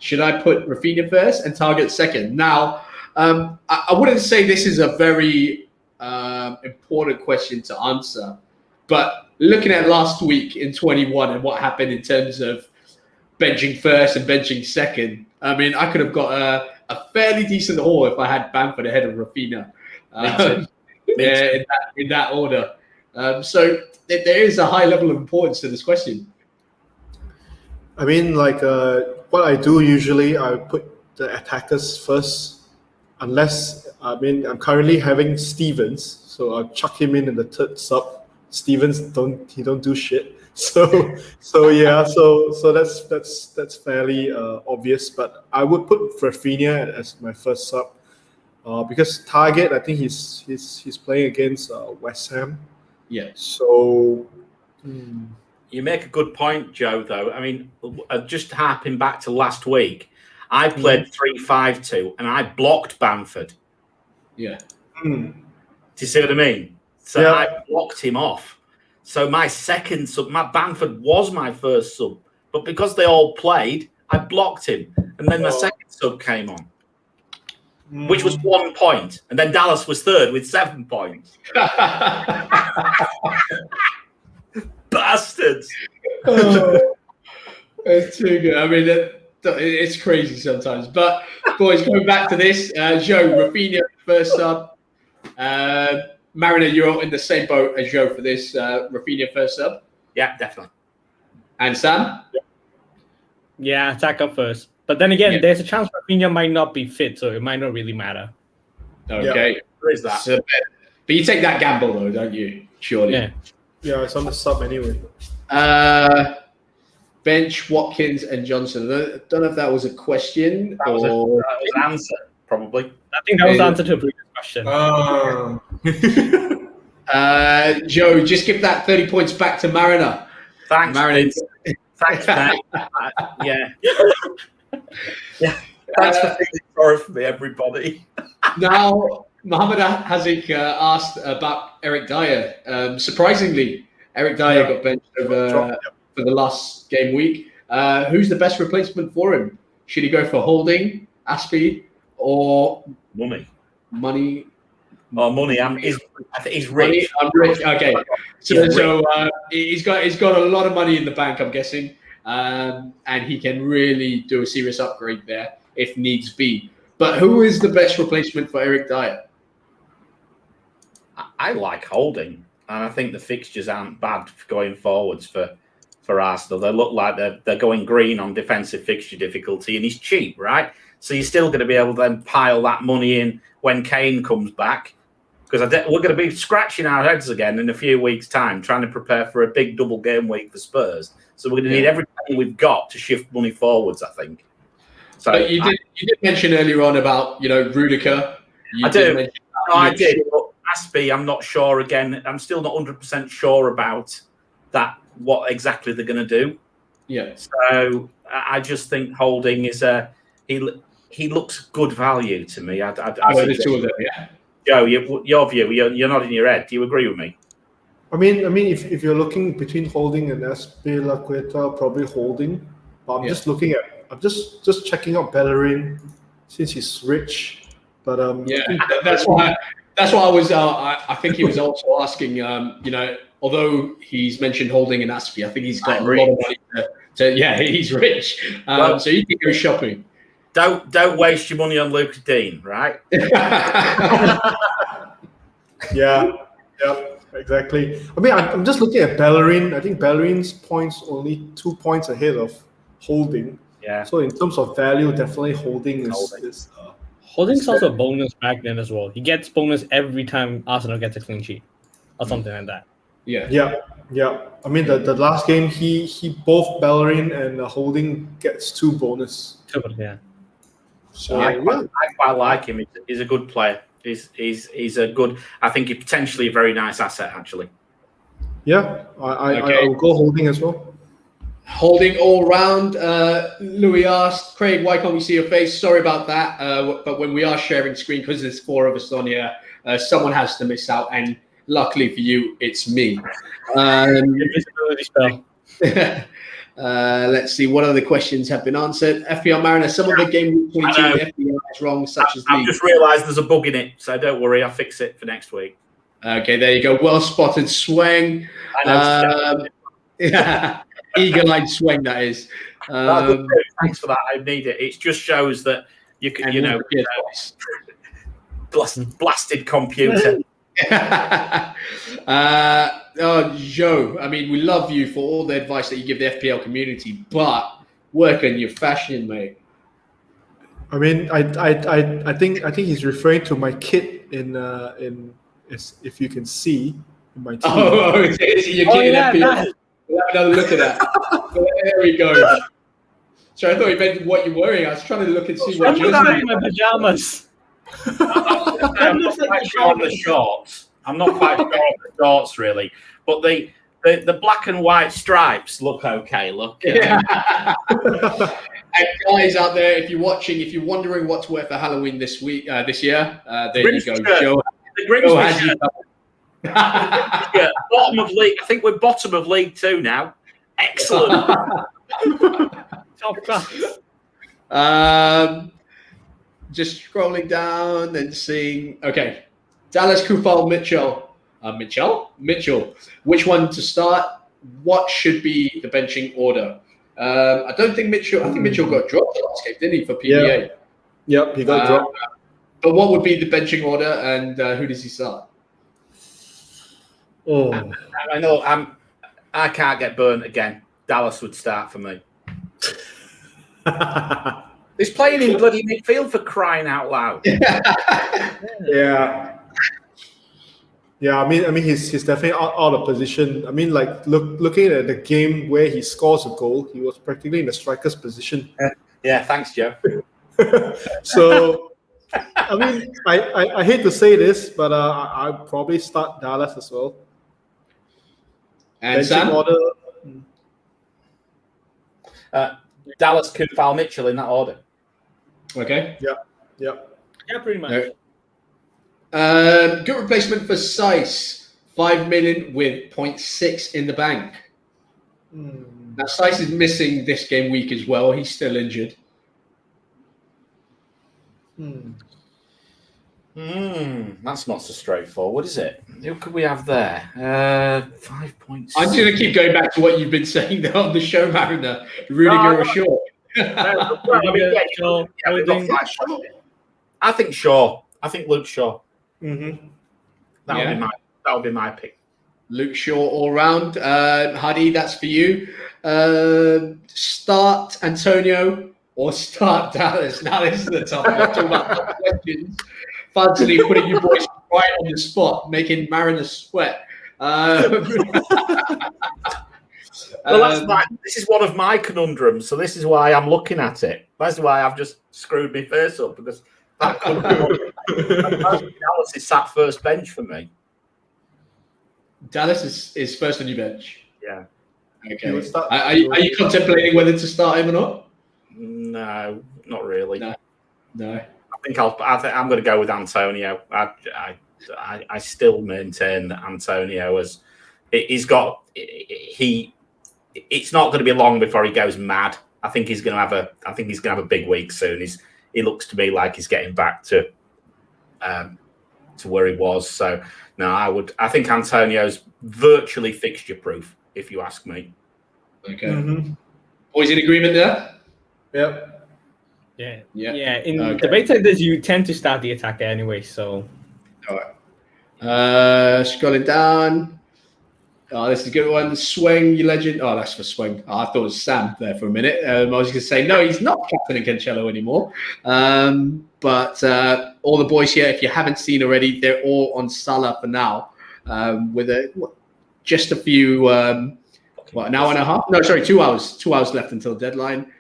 Should I put Rafinha first and Target second? Now, I wouldn't say this is a very important question to answer, but looking at last week in 21 and what happened in terms of benching first and benching second, I mean, I could have got a fairly decent haul if I had Bamford ahead of Rafinha. In that order. So there is a high level of importance to this question. I mean, like what I do usually, I put the attackers first, unless I'm currently having Stevens, so I'll chuck him in the third sub. Stevens don't do shit. So that's fairly obvious. But I would put Rafinha as my first sub because target. I think he's playing against West Ham. Yeah. So. You make a good point, Joe, though. I mean, just harping back to last week, I played 3-5-2 and I blocked Bamford. Yeah. Do you see what I mean? So I blocked him off. So my second sub, my Bamford was my first sub. But because they all played, I blocked him. And then my second sub came on, which was 1 point. And then Dallas was third with 7 points. Bastards. It's too good. I mean, it's crazy sometimes. But, boys, going back to this, Joe, Rafinha, first sub. Mariner, you're in the same boat as Joe for this. Rafinha, first sub. Yeah, definitely. And Sam? Yeah, attack up first. But then again, there's a chance Rafinha might not be fit, so it might not really matter. Okay. There is that. So, but you take that gamble, though, don't you? Surely. Yeah. Yeah, it's on the sub anyway. Bench, Watkins, and Johnson. I don't know if that was a question That was an answer, probably. I think that was the answer to a previous question. Joe, just give that 30 points back to Mariner. Thanks, Mariner. Thanks, mate. Yeah. Thanks for feeling sorry for me, everybody. Now, Mohammed Hazik asked about Eric Dyer. Surprisingly, Eric Dyer got benched for the last game week. Who's the best replacement for him? Should he go for Holding, Aspie, or Money? Oh, money. I think he's rich. I'm rich. Okay, so he's got a lot of money in the bank, I'm guessing, and he can really do a serious upgrade there if needs be. But who is the best replacement for Eric Dyer? I like Holding, and I think the fixtures aren't bad going forwards for Arsenal. They look like they're going green on defensive fixture difficulty, and he's cheap, right? So you're still going to be able to then pile that money in when Kane comes back, because we're going to be scratching our heads again in a few weeks' time, trying to prepare for a big double game week for Spurs. So we're going to need everything we've got to shift money forwards, I think. So but you did mention earlier on about Rudiger. I did. But Aspie, I'm not sure. Again, I'm still not 100% sure about that. What exactly they're going to do? Yeah. So I just think Holding is he looks good value to me. The two of them, yeah. Joe, your view, you're nodding your head. Do you agree with me? I mean, if you're looking between Holding and Azpilicueta, probably Holding. But I'm just looking at. I'm just checking out Bellerin since he's rich. But that's why I was. I think he was also asking. Although he's mentioned Holding and Aspie, I think he's got a lot of money he's rich. So you can go shopping. Don't waste your money on Lucas Dean, right? Yeah, exactly. I mean, I'm just looking at Bellerin. I think Bellerin's points only 2 points ahead of Holding. Yeah. So in terms of value, definitely Holding is Holding's also a bonus back then as well. He gets bonus every time Arsenal gets a clean sheet or something like that. Yeah. I mean, the last game, he both Bellerin and Holding gets 2 bonus. Yeah. So I quite like him. He's a good player. He's a good. I think he's potentially a very nice asset, actually. Yeah, I will go Holding as well. Holding all round. Louis asked, Craig, why can't we see your face? Sorry about that. But when we are sharing screen, because there's 4 of us on here, someone has to miss out. And luckily for you, it's me. Invisibility spell. Let's see what other questions have been answered. FPL Mariner, some of the game 22 FPL is wrong, such as I've just realised there's a bug in it, so don't worry, I'll fix it for next week. Okay, there you go. Well spotted, Swang. Eagle-eyed Swang, that is. Thanks for that. I need it. It just shows that You can, you know, blasted computer. Joe, I mean, we love you for all the advice that you give the FPL community, but work on your fashion, mate. I mean, I think he's referring to my kit in if you can see in my team. Your kit in FPL. We'll have another look at that. There we go. So I thought you meant what you're wearing. I was trying to look and see what jersey. I'm my pajamas. I'm not quite sure on the shorts. I'm not quite sure on the shorts really, but the black and white stripes look okay. Look. Yeah. And guys out there, if you're watching, if you're wondering what to wear for Halloween this year, there you go. Joe, bottom of league. I think we're bottom of League 2 now. Excellent. Top class. Just scrolling down and seeing. Okay, Dallas, Kufal, Mitchell. Which one to start? What should be the benching order? I don't think Mitchell. I think Mitchell got dropped last game, didn't he, for PBA? Yep, he got dropped. But what would be the benching order, and who does he start? Oh, I know. I can't get burnt again. Dallas would start for me. He's playing in bloody midfield for crying out loud. Yeah. I mean, he's definitely out of position. I mean, like looking at the game where he scores a goal, he was practically in the striker's position. Yeah, thanks, Joe. So, I mean, I hate to say this, but I'll probably start Dallas as well. And Sam? Order. Dallas, Kufal, Mitchell in that order. Okay. Yeah, pretty much. No. Good replacement for Sice, 5 million with 0.6 in the bank. Now Sice is missing this game week as well. He's still injured. That's not so straightforward, is it? Who could we have there? 5.6. I'm going to keep going back to what you've been saying there on the show, Mariner. Rudiger or Shaw? I think Shaw. I think Luke Shaw. Mm-hmm. That would be my pick. Luke Shaw all round. Hadi, that's for you. Start Antonio or start Dallas. Now this is the tough one. Talking about questions. Fancy putting you boys right on the spot, making Mariner sweat. Well, this is one of my conundrums, so this is why I'm looking at it. That's why I've just screwed my face up, because that could Dallas is sat first bench for me. Dallas is first on your bench. Yeah. Okay. Are you contemplating whether to start him or not? No, not really. No. I think I'm going to go with Antonio. I still maintain that Antonio it's not going to be long before he goes mad. I think he's going to have a big week soon. He looks to me like he's getting back to where he was. So no, I think Antonio's virtually fixture proof, if you ask me. Okay. Boys in agreement there? Yep. Yeah. In debates like this, you tend to start the attacker anyway. So. All right. Scrolling down. Oh, this is a good one. Swing, you legend. Oh, that's for Swing. Oh, I thought it was Sam there for a minute. I was going to say, no, he's not captain in Cancelo anymore. But all the boys here, if you haven't seen already, they're all on Salah for now. With just a few, an hour and a half? No, sorry, 2 hours. 2 hours left until deadline.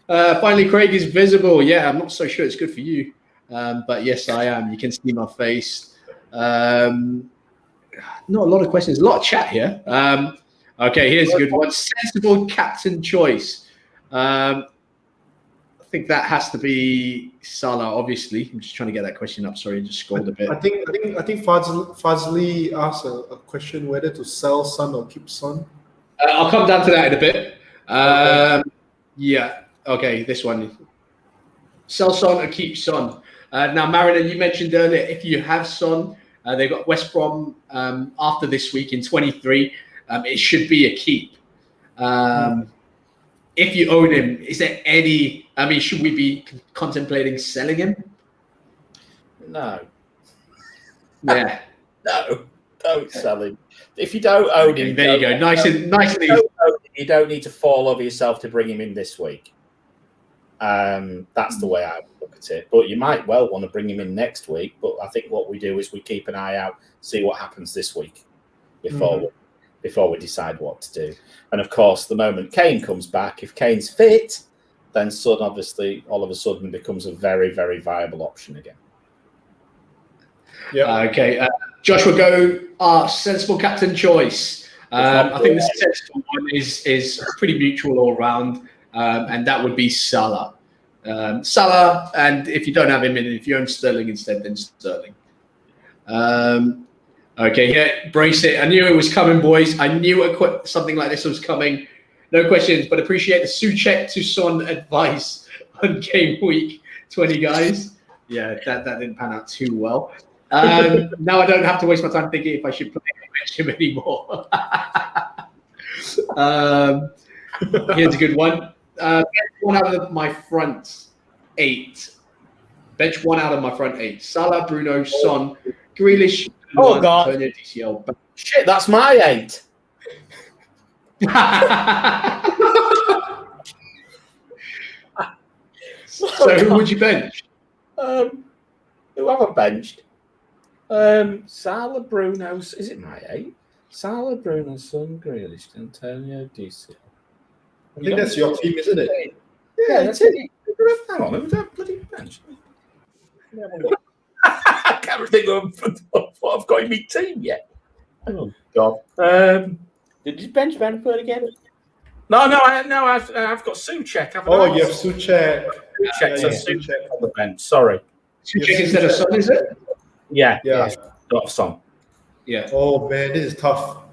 Finally, Craig is visible. Yeah, I'm not so sure it's good for you. But yes, I am. You can see my face. Not a lot of questions. A lot of chat here. Okay, here's a good one. Sensible captain choice. I think that has to be Salah, obviously. I'm just trying to get that question up. Sorry, I just scrolled a bit. I think Fazli asked a question whether to sell Son or keep Son. I'll come down to that in a bit. Okay. Yeah. Okay, this one. Sell Son or keep Son. Now, Mariner, you mentioned earlier, if you have Son, they've got West Brom after this week in 23. It should be a keep. If you own him, is there any I mean, should we be contemplating selling him? No. Yeah. No. Don't sell him. If you don't own him, there you go. Nice and easy. You don't need to fall over yourself to bring him in this week. That's the way I would look at it. But you might well want to bring him in next week. But I think what we do is we keep an eye out, see what happens this week before we decide what to do. And of course, the moment Kane comes back, if Kane's fit, then Son obviously all of a sudden becomes a very, very viable option again. Yeah. Okay. Joshua, go our sensible captain choice. I think the sensible one is pretty mutual all round, and that would be Salah. Salah, and if you don't have him in, if you own Sterling instead, then Sterling. Okay, yeah, brace it. I knew it was coming, boys. I knew something like this was coming. No questions, but appreciate the Souček to Son advice on game week 20, guys. Yeah, that didn't pan out too well. Now I don't have to waste my time thinking if I should play him anymore. Here's a good one. Bench one out of my front 8. Bench one out of my front 8. Salah, Bruno, Son, Grealish. Oh, God. Antonio, DCL. Shit, that's my 8. So who would you bench? Who have I benched? Salah, Bruno. Is it my 8? Salah, Bruno, Son, Grealish, Antonio, DCL. I think that's your team, isn't it? Yeah, that's it. Hang on, who's that bloody bench? I can't think of what I've got in my team yet. Oh God! Did you bench Bamford again? No, I've got Souček. You have Souček. Souček on the bench. Sorry. Souček instead of Son, is it? Yeah. Not Son. Yeah. Oh man, this is tough.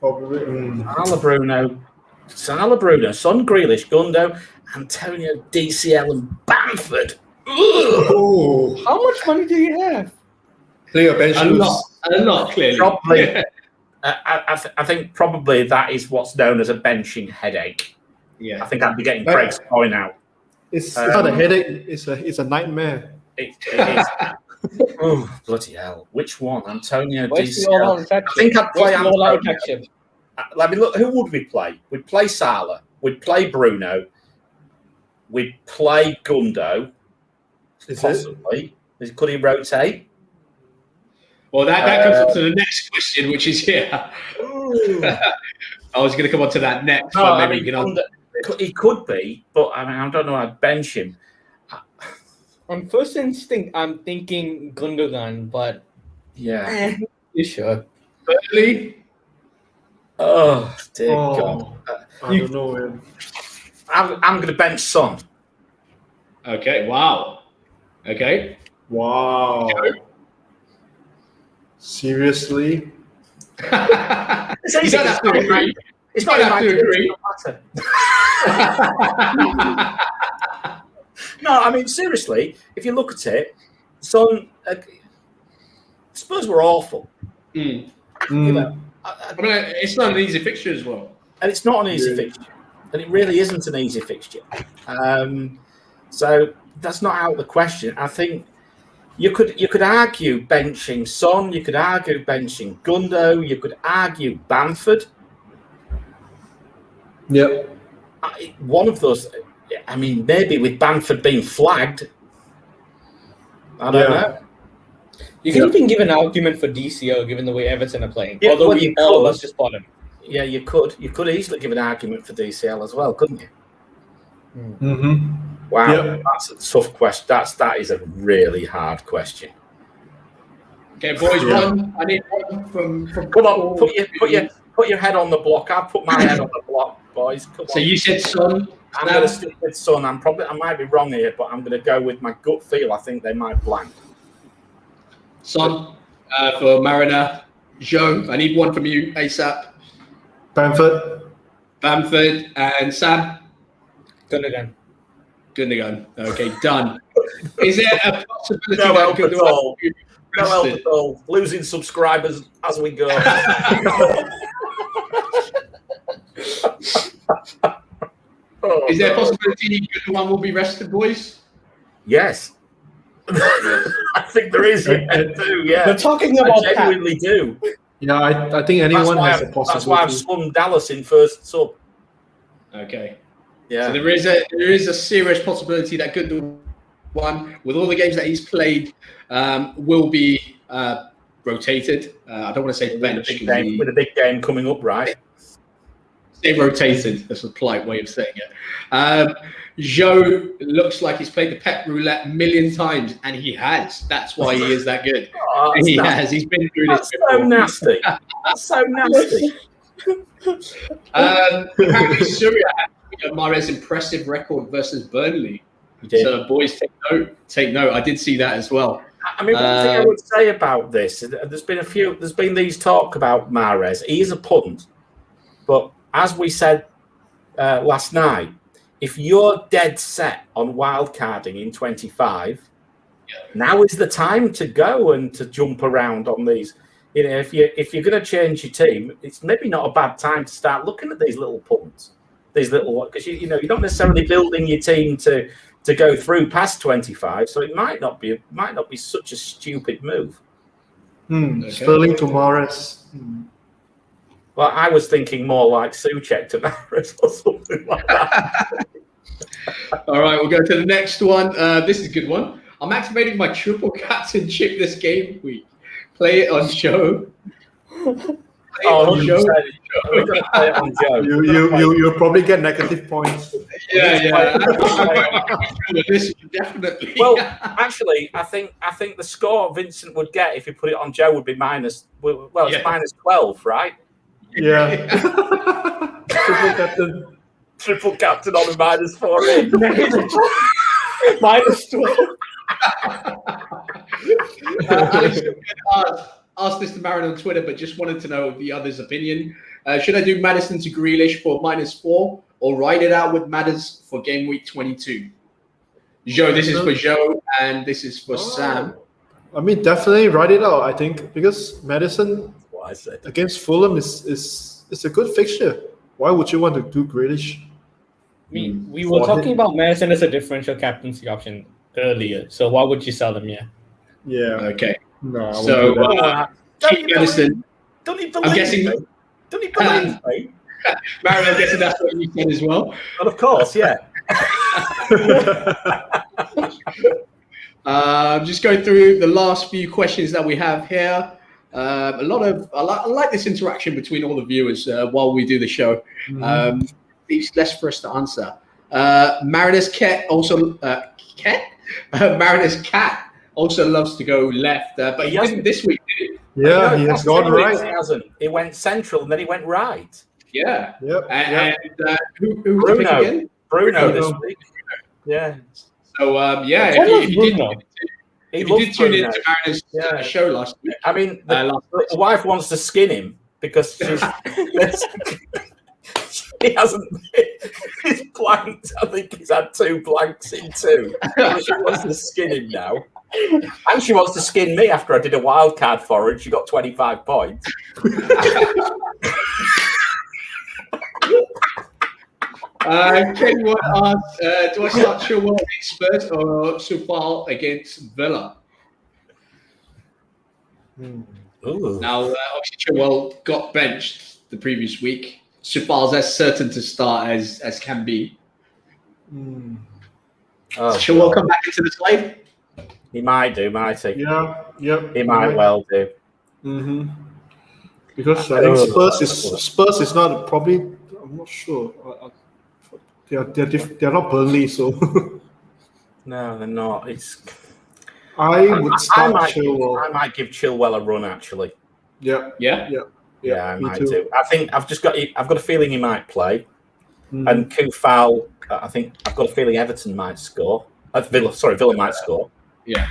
Probably. Salah, Bruno, Son, Grealish, Gundo, Antonio, DCL, and Bamford. Oh, how much money do you have? Play your bench. A lot, clearly. Probably. Yeah. I think probably that is what's known as a benching headache. Yeah. I think I'd be getting Craig's point out. It's not a headache. It's a nightmare. It is. Oh bloody hell! Which one? Antonio, DCL. I think I'd play Antonio. Let me look. Who would we play? We'd play Salah. We'd play Bruno. We'd play Gundo. Possibly. Could he rotate? Well, that comes on to the next question, which is here. I was going to come on to that next. No, but maybe he could be, but I mean, I don't know. I'd bench him. On first instinct, I'm thinking Gundogan, but yeah, you should. Burnley. Oh dear God! I don't know, man. I'm going to bench Son. Okay. Wow. Okay. Wow. Seriously? It's not have to agree. It's not have to agree. No, I mean seriously. If you look at it, Son, Spurs were awful. You know, I mean, it's not an easy fixture as well, and it's not an easy fixture, and it really isn't an easy fixture. So that's not out of the question. I think you could argue benching Son, you could argue benching Gundo, you could argue Bamford. Yep. One of those. I mean, maybe with Bamford being flagged, I don't know. You can even give an argument for DCO given the way Everton are playing. Yeah, although all of us just bought him. Yeah, you could. You could easily give an argument for DCL as well, couldn't you? Mm-hmm. Wow, Yep. that's a tough question. That is a really hard question. Okay, boys, one. I need one from Come on, put your head on the block. I'll put my head on the block, boys. Come on. So you said Son. I'm going to stick with Son. I might be wrong here, but I'm going to go with my gut feel. I think they might blank. Son for Mariner. Joe, I need one from you ASAP. Bamford. And Sam. Gundogan. Okay, done. Is there a possibility No that help at all. Losing subscribers as we go. Is there a possibility Gundogan will be rested, boys? Yes. I think there is. Yeah. We're talking about I genuinely do. Yeah, I think anyone has a possibility. That's why I've slung Dallas in first sub. Okay. Yeah. So there is a serious possibility that Gundogan, with all the games that he's played, will be rotated. I don't want to say bench with a big game coming up, right? Say rotated. That's a polite way of saying it. Joe looks like he's played the Pep Roulette a million times, and he has. That's why he is that good. He has. He's been through this before. So nasty. That's so nasty. Apparently, Surya had Mahrez' impressive record versus Burnley. So, boys, take note. I did see that as well. I mean, one thing I would say about this, there's been these talk about Mahrez. He is a punt, but as we said last night, if you're dead set on wildcarding in 25, now is the time to go and to jump around on these. You know, if you're going to change your team, it's maybe not a bad time to start looking at these little punts, because you're not necessarily building your team to go through past 25, so it might not be such a stupid move. Okay. Sterling to Mahrez. Well, I was thinking more like Souček to Mahrez or something like that. All right, we'll go to the next one. This is a good one. I'm activating my triple captain chip this game week. Play it on show. We're gonna play it on Joe. You'll probably get negative points. Yeah. This definitely. Well, actually, I think the score Vincent would get if you put it on Joe would be minus. Well, it's minus 12, right? Yeah. Triple captain on a minus 4. Minus 12. Alex asked this to Marin on Twitter, but just wanted to know the other's opinion. Should I do Maddison to Grealish for -4 or ride it out with Madders for game week 22? Joe, this is for Joe, and this is for Sam. I mean, definitely ride it out, I think, because Maddison against Fulham is a good fixture. Why would you want to do Grealish? We were talking about Maddison as a differential captaincy option earlier, so why would you sell them? Yeah. Okay. No. So keep Maddison. Don't he believe I'm guessing. me? Don't he believe me? Marin, I'm guessing that's what you said as well. Well, of course, yeah. I'm just going through the last few questions that we have here. I like this interaction between all the viewers while we do the show. Leaves less for us to answer. Mariners Cat also Mariners Cat also loves to go left, but he didn't this week, did he? Yeah, he has gone right. He hasn't. He went central and then he went right. Yeah. Yep. And who Bruno again? Bruno this week. Yeah. So if you did tune in to Mariners show last week. I mean, the wife wants to skin him because she's he hasn't. He's blanked. I think he's had 2 blanks in 2. She wants to skin him now. And she wants to skin me after I did a wild card for her and she got 25 points. Ken Watt asked, do I start Chilwell against Spurs or Sufal against Villa? Now, obviously, Chilwell got benched the previous week. Sufal's as certain to start as can be. Chilwell come back into the side? He might do, might he? Yeah, yep. He might well do. Because I think Spurs is not probably. I'm not sure. They're not Burnley, so. No, they're not. I would start Chilwell. I might give Chilwell a run actually. Yeah, I might do. I think I've got a feeling he might play, and Kufal. I think I've got a feeling Everton might score. Villa might score. Yeah,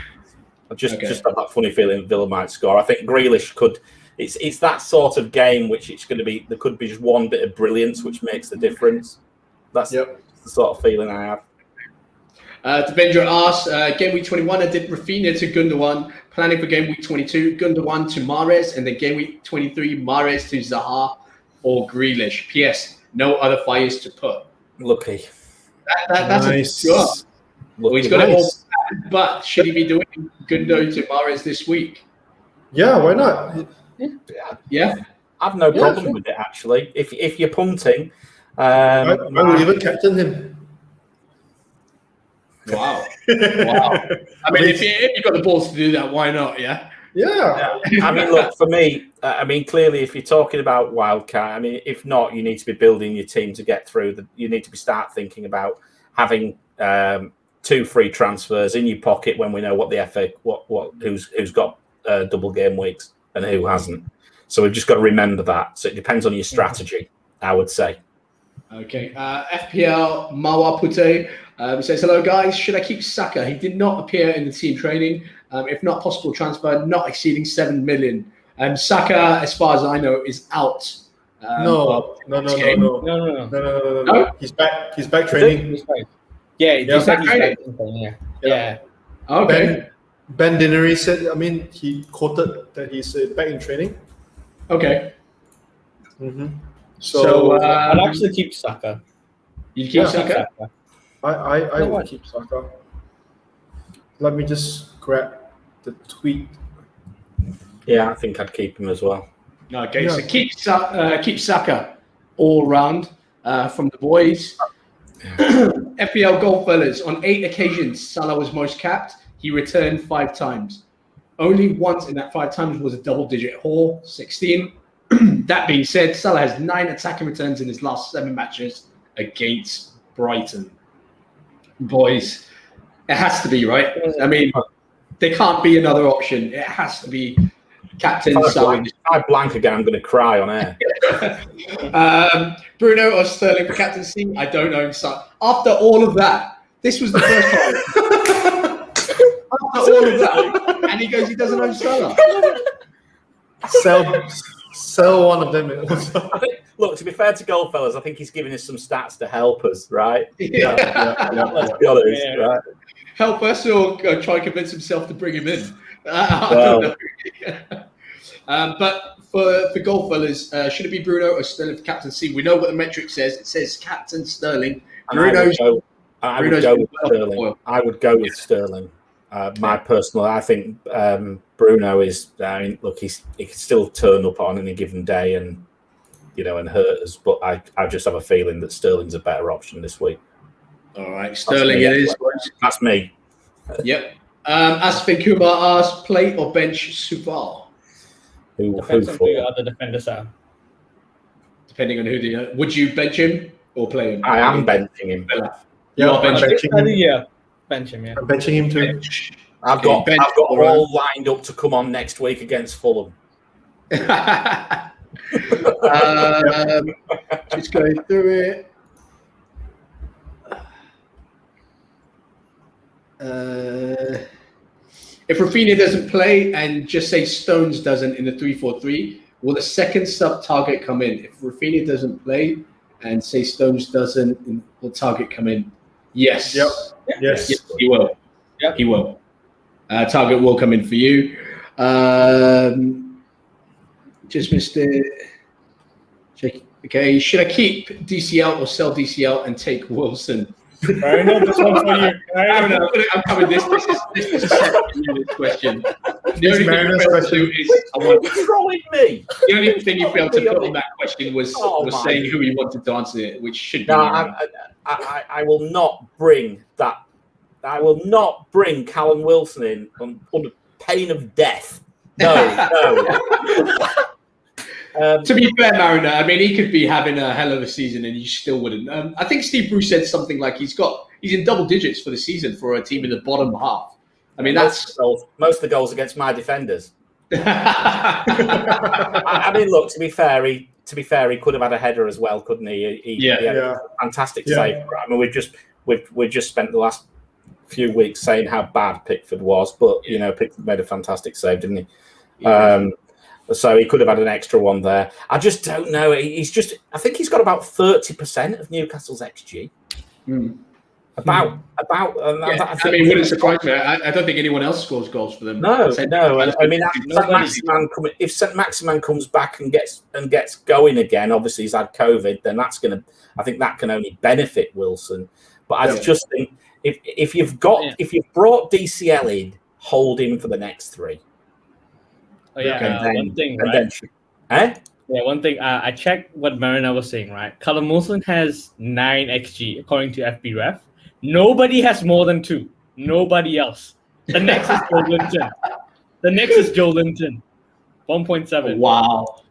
I just have that funny feeling Villa might score. I think Grealish could. It's that sort of game which it's going to be. There could be just one bit of brilliance which makes the difference. That's the sort of feeling I have. Devendra asks, game week 21, I did Rafinha to Gundogan, planning for game week 22, Gundogan to Mahrez, and then game week 23, Mahrez to Zaha or Grealish. P.S. No other fires to put. Lucky. That's nice. a sure. Well, he's got it all. Nice. But should he be doing Gundo to Mahrez this week? Yeah, why not? Yeah. I've no Yeah, problem sure. with it, actually. If you're punting, I will even captain him. Wow. Wow. I mean, if you've got the balls to do that, why not? Yeah. Yeah. I mean, look, for me, clearly, if you're talking about wildcard, I mean, if not, you need to be building your team to get through. You need to start thinking about having 2 free transfers in your pocket when we know what the FA, who's got double game weeks and who hasn't. So we've just got to remember that. So it depends on your strategy, I would say. Okay. FPL Mawa Pute says, hello, guys. Should I keep Saka? He did not appear in the team training. If not possible transfer, not exceeding 7 million. Saka, as far as I know, is out. No. He's back. He's back training. Yeah, Yeah. said he's Training. back. Yeah. Okay. Ben Dinnery said, he quoted that he's back in training. Okay. Mm-hmm. So I'll actually keep Saka. you keep Saka? I will keep Saka. Let me just grab the tweet. Yeah, I think I'd keep him as well. Okay, Yeah. so keep Saka all round from the boys. FPL goal fellas, on 8 occasions, Salah was most capped. He returned 5 times. Only once in that 5 times was a double-digit haul, 16. That being said, Salah has 9 attacking returns in his last 7 matches against Brighton. Boys, it has to be, right? I mean, there can't be another option. It has to be Captain Salah. If I blank again, I'm going to cry on air. Bruno or Sterling for captaincy? I don't know. So after all of that, this was the first time. After all of that, and he goes, he doesn't own Salah. Sell one of them. Look, to be fair to Goldfellas, I think he's giving us some stats to help us, right? Yeah. Let's be honest, right? Help us or try and convince himself to bring him in. I don't know. But for Goldfellas, should it be Bruno or Sterling for captaincy? We know what the metric says. It says Captain Sterling. I would go with Sterling. My personal, I think Bruno is. I mean, look, he can still turn up on any given day and hurt us. But I just have a feeling that Sterling's a better option this week. All right, Sterling it is. That's me. Yep. Asfin Kumar asks, play or bench Sufal? Depends on who your other defenders are. Depending on who would you bench him or play him? I am benching him. You are benching him? Yeah, bench him, yeah. I'm benching him too. I've got all lined up to come on next week against Fulham. Just going through it. If Rafinha doesn't play and just say Stones doesn't in the 3-4-3, will the second sub target come in? If Rafinha doesn't play and say Stones doesn't, will target come in? Yes. Yep. Yes. Yes, he will. Yep. He will. Target will come in for you. Just missed it. Okay, should I keep DCL or sell DCL and take Wilson? I know this one for you. I'm coming. This is a second question. The only thing you failed to do is trolling me. The only thing you failed to put on that question was saying who you wanted to answer it, which should be. No, I will not bring that. I will not bring Callum Wilson in under pain of death. No. To be fair, Mariner, I mean, he could be having a hell of a season and you still wouldn't. I think Steve Bruce said something like he's in double digits for the season for a team in the bottom half. I mean, that's most of the goals against my defenders. I mean, look, to be fair, he could have had a header as well, couldn't he? He had a fantastic save. I mean, we've just spent the last few weeks saying how bad Pickford was, but Pickford made a fantastic save, didn't he? So he could have had an extra one there. I just don't know. I think he's got about 30% of Newcastle's XG. I mean, wouldn't surprise me. I don't think anyone else scores goals for them. No. I mean, if St. Maximan comes back and gets going again, obviously he's had COVID, then I think that can only benefit Wilson. But I just think if you've brought DCL in, hold him for the next 3. Oh yeah, one thing, right? One thing. I checked what Marina was saying, right? Callum Wilson has 9 XG according to FBref. Nobody has more than 2. Nobody else. The next is Joe Linton. 1.7. Wow,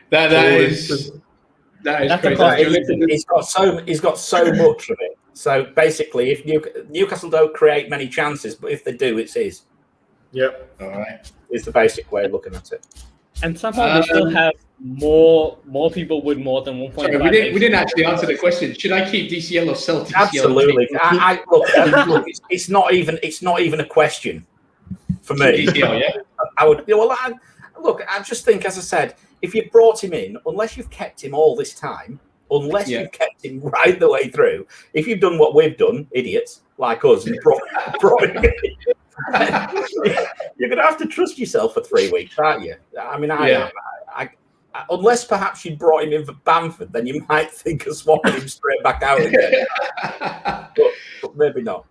that is crazy. He's got so much of it. So basically, if Newcastle don't create many chances, but if they do, it's his. Yep. All right. Is the basic way of looking at it. And somehow they still have more people with more than 1.5. Sorry, we didn't actually answer the question. Should I keep DCL or sell DCL? Absolutely. Look, it's not even a question for me. DCL, yeah. I would. Well, I just think, as I said, if you brought him in, unless you've kept him all this time, you've kept him right the way through, if you've done what we've done, idiots like us, and brought him in, you're going to have to trust yourself for 3 weeks, aren't you? I mean, I unless perhaps you brought him in for Bamford, then you might think of swapping him straight back out again. but maybe not.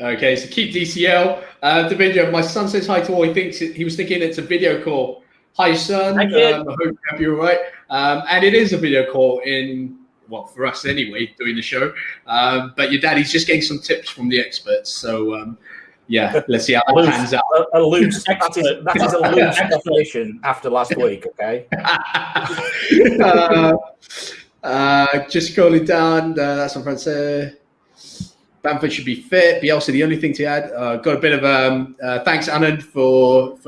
Okay, so keep DCL. The video. My son says hi to all. He was thinking it's a video call. Hi, son. I hope you're all right. And it is a video call for us anyway, doing the show. But your daddy's just getting some tips from the experts. So, let's see how it pans out. That is a loose definition after last week, okay? Just scrolling down. That's on Francis. Bamford should be fit. Bielsa, the only thing to add, got a bit of thanks, Anand, for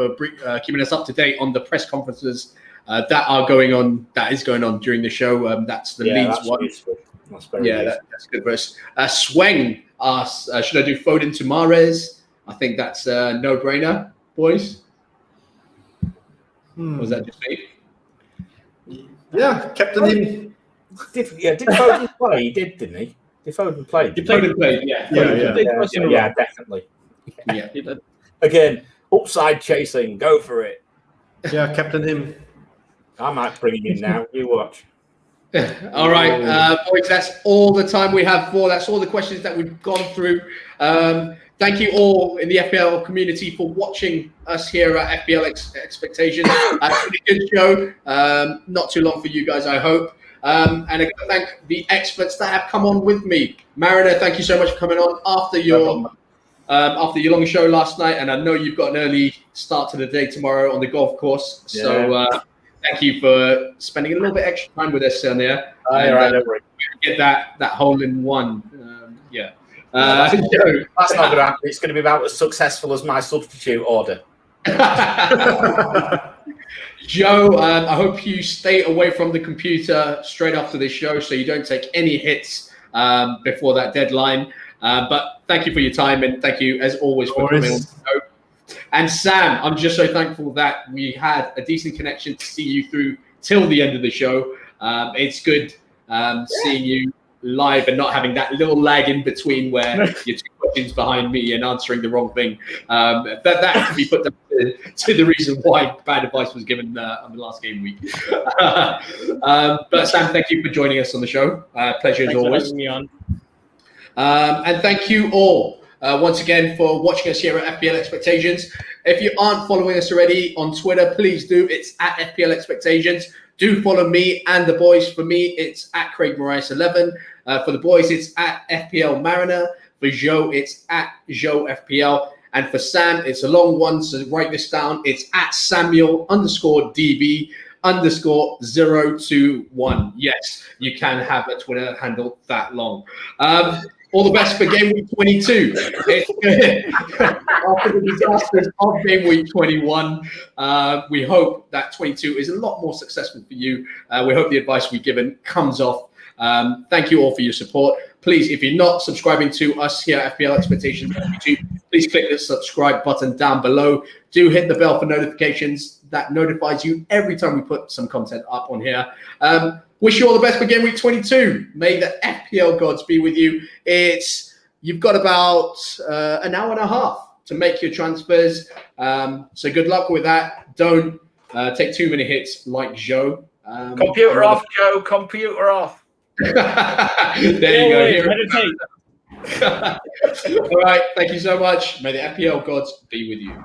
keeping us up to date on the press conferences that is going on during the show. That's the Leeds one. Useful. That's very useful. That's good for us. Sweng asks, should I do Foden to Mahrez? I think that's a no-brainer, boys. Was that just me? Yeah, captain him. Did Foden play? He did, didn't he? Did Foden play? Foden played, yeah, definitely. Yeah. Again, upside chasing, go for it. Yeah, captain him. I might bring him in now. You watch. All right, boys, that's all the time we have for. That's all the questions that we've gone through. Thank you all in the FPL community for watching us here at FPL Expectations. Pretty good show. Not too long for you guys, I hope. And I got to thank the experts that have come on with me. Mariner, thank you so much for coming on after your long show last night. And I know you've got an early start to the day tomorrow on the golf course. So thank you for spending a little bit extra time with us on there. Get that hole in one. That's not going to happen. It's going to be about as successful as my substitute order. Joe, I hope you stay away from the computer straight after this show so you don't take any hits before that deadline. But thank you for your time, and thank you, as always, for coming on the show. And Sam, I'm just so thankful that we had a decent connection to see you through till the end of the show. It's good seeing you live and not having that little lag in between where you're 2 questions behind me and answering the wrong thing. That could be put down to the reason why bad advice was given on the last game week. But Sam, thank you for joining us on the show. Pleasure as always. For having me on. And thank you all once again for watching us here at FPL Expectations. If you aren't following us already on Twitter, please do. It's at FPL Expectations. Do follow me and the boys. For me, it's at Craig Moraes11. For the boys, it's at FPL Mariner. For Joe, it's at Joe FPL. And for Sam, it's a long one, so write this down. It's at Samuel_DB_021. Yes, you can have a Twitter handle that long. All the best for game week 22. After the disasters of game week 21, we hope that 22 is a lot more successful for you. We hope the advice we've given comes off. Thank you all for your support. Please, if you're not subscribing to us here at FPL Expectations on YouTube, please click the subscribe button down below. Do hit the bell for notifications. That notifies you every time we put some content up on here. Wish you all the best for game week 22. May the FPL gods be with you. You've got about an hour and a half to make your transfers. So good luck with that. Don't take too many hits like Joe. Computer off, Joe. Computer off. There you go. Meditate. All right. Thank you so much. May the FPL gods be with you.